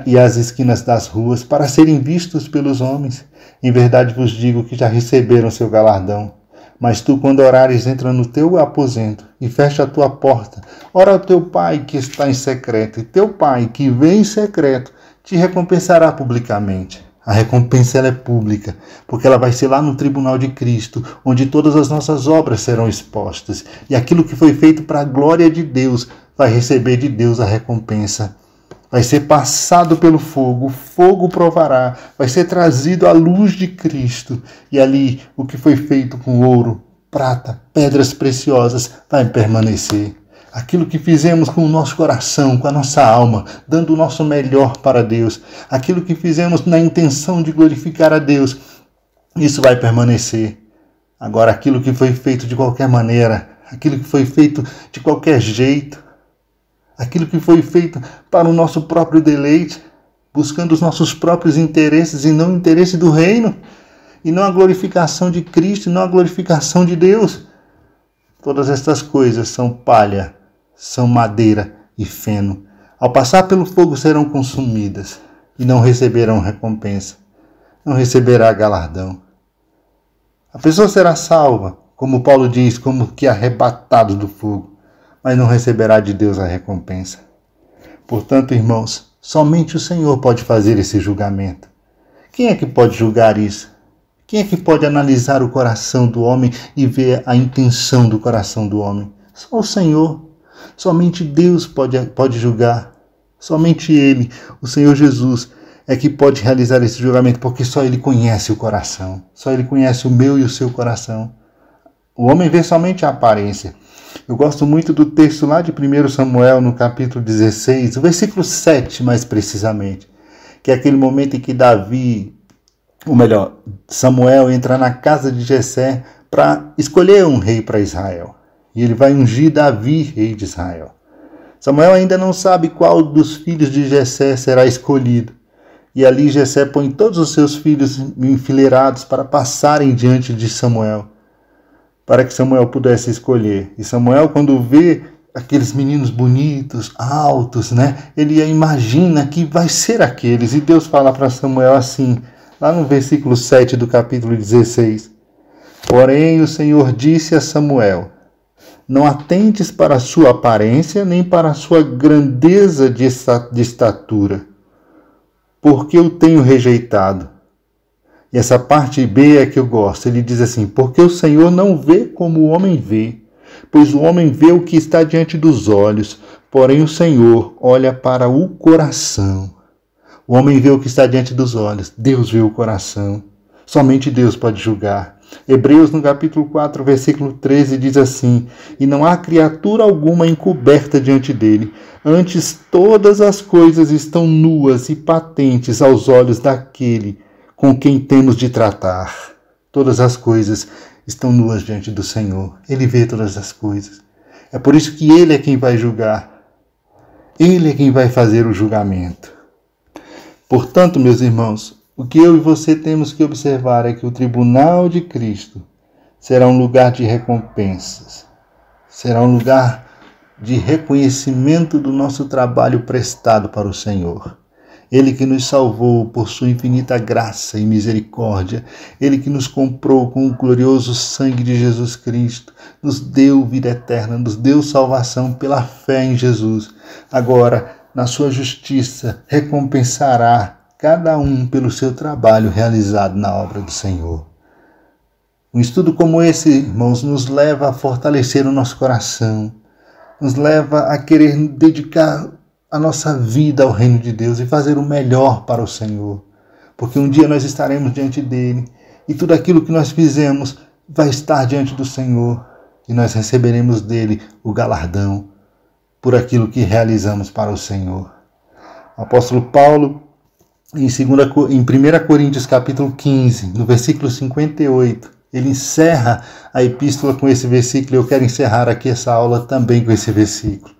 e às esquinas das ruas, para serem vistos pelos homens. Em verdade vos digo que já receberam seu galardão. Mas tu, quando orares, entra no teu aposento e fecha a tua porta. Ora ao teu Pai que está em secreto, e teu Pai que vem em secreto te recompensará publicamente. A recompensa ela é pública, porque ela vai ser lá no tribunal de Cristo, onde todas as nossas obras serão expostas. E aquilo que foi feito para a glória de Deus vai receber de Deus a recompensa. Vai ser passado pelo fogo, o fogo provará, vai ser trazido à luz de Cristo. E ali o que foi feito com ouro, prata, pedras preciosas vai permanecer. Aquilo que fizemos com o nosso coração, com a nossa alma, dando o nosso melhor para Deus, aquilo que fizemos na intenção de glorificar a Deus, isso vai permanecer. Agora, aquilo que foi feito de qualquer maneira, aquilo que foi feito de qualquer jeito, aquilo que foi feito para o nosso próprio deleite, buscando os nossos próprios interesses e não o interesse do reino, e não a glorificação de Cristo, e não a glorificação de Deus. Todas estas coisas são palha, são madeira e feno. Ao passar pelo fogo serão consumidas e não receberão recompensa, não receberá galardão. A pessoa será salva, como Paulo diz, como que arrebatado do fogo, mas não receberá de Deus a recompensa. Portanto, irmãos, somente o Senhor pode fazer esse julgamento. Quem é que pode julgar isso? Quem é que pode analisar o coração do homem e ver a intenção do coração do homem? Só o Senhor. Somente Deus pode julgar. Somente Ele, o Senhor Jesus, é que pode realizar esse julgamento, porque só Ele conhece o coração. Só Ele conhece o meu e o seu coração. O homem vê somente a aparência. Eu gosto muito do texto lá de 1 Samuel, no capítulo 16, o versículo 7 mais precisamente, que é aquele momento em que Samuel entra na casa de Jessé para escolher um rei para Israel. E ele vai ungir Davi, rei de Israel. Samuel ainda não sabe qual dos filhos de Jessé será escolhido. E ali Jessé põe todos os seus filhos enfileirados para passarem diante de Samuel, para que Samuel pudesse escolher. E Samuel, quando vê aqueles meninos bonitos, altos, ele imagina que vai ser aqueles. E Deus fala para Samuel assim, lá no versículo 7 do capítulo 16. Porém, o Senhor disse a Samuel: não atentes para a sua aparência, nem para a sua grandeza de estatura, porque eu tenho rejeitado. E essa parte B é que eu gosto. Ele diz assim: porque o Senhor não vê como o homem vê, pois o homem vê o que está diante dos olhos, porém o Senhor olha para o coração. O homem vê o que está diante dos olhos, Deus vê o coração. Somente Deus pode julgar. Hebreus, no capítulo 4, versículo 13, diz assim: e não há criatura alguma encoberta diante dele, antes todas as coisas estão nuas e patentes aos olhos daquele com quem temos de tratar. Todas as coisas estão nuas diante do Senhor. Ele vê todas as coisas. É por isso que Ele é quem vai julgar. Ele é quem vai fazer o julgamento. Portanto, meus irmãos, o que eu e você temos que observar é que o tribunal de Cristo será um lugar de recompensas. Será um lugar de reconhecimento do nosso trabalho prestado para o Senhor. Ele que nos salvou por sua infinita graça e misericórdia, Ele que nos comprou com o glorioso sangue de Jesus Cristo, nos deu vida eterna, nos deu salvação pela fé em Jesus. Agora, na sua justiça, recompensará cada um pelo seu trabalho realizado na obra do Senhor. Um estudo como esse, irmãos, nos leva a fortalecer o nosso coração, nos leva a querer dedicar a nossa vida ao reino de Deus e fazer o melhor para o Senhor. Porque um dia nós estaremos diante dele e tudo aquilo que nós fizemos vai estar diante do Senhor e nós receberemos dele o galardão por aquilo que realizamos para o Senhor. O apóstolo Paulo, em 1 Coríntios capítulo 15, no versículo 58, ele encerra a epístola com esse versículo. Eu quero encerrar aqui essa aula também com esse versículo.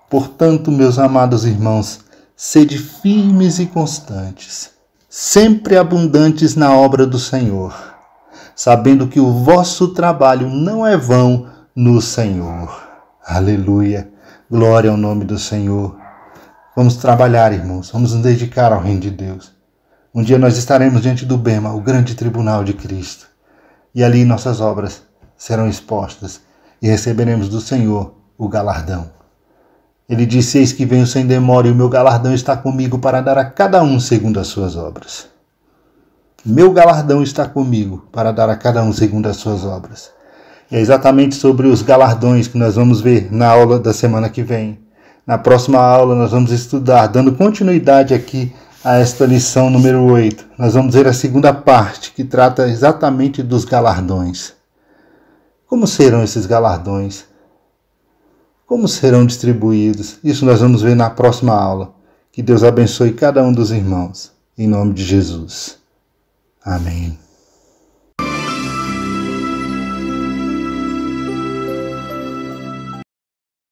Portanto, meus amados irmãos, sede firmes e constantes, sempre abundantes na obra do Senhor, sabendo que o vosso trabalho não é vão no Senhor. Aleluia! Glória ao nome do Senhor. Vamos trabalhar, irmãos, vamos nos dedicar ao reino de Deus. Um dia nós estaremos diante do Bema, o grande tribunal de Cristo, e ali nossas obras serão expostas e receberemos do Senhor o galardão. Ele disse: eis que venho sem demora e o meu galardão está comigo para dar a cada um segundo as suas obras. Meu galardão está comigo para dar a cada um segundo as suas obras. E é exatamente sobre os galardões que nós vamos ver na aula da semana que vem. Na próxima aula nós vamos estudar, dando continuidade aqui a esta lição número 8. Nós vamos ver a segunda parte, que trata exatamente dos galardões. Como serão esses galardões? Como serão distribuídos? Isso nós vamos ver na próxima aula. Que Deus abençoe cada um dos irmãos. Em nome de Jesus. Amém.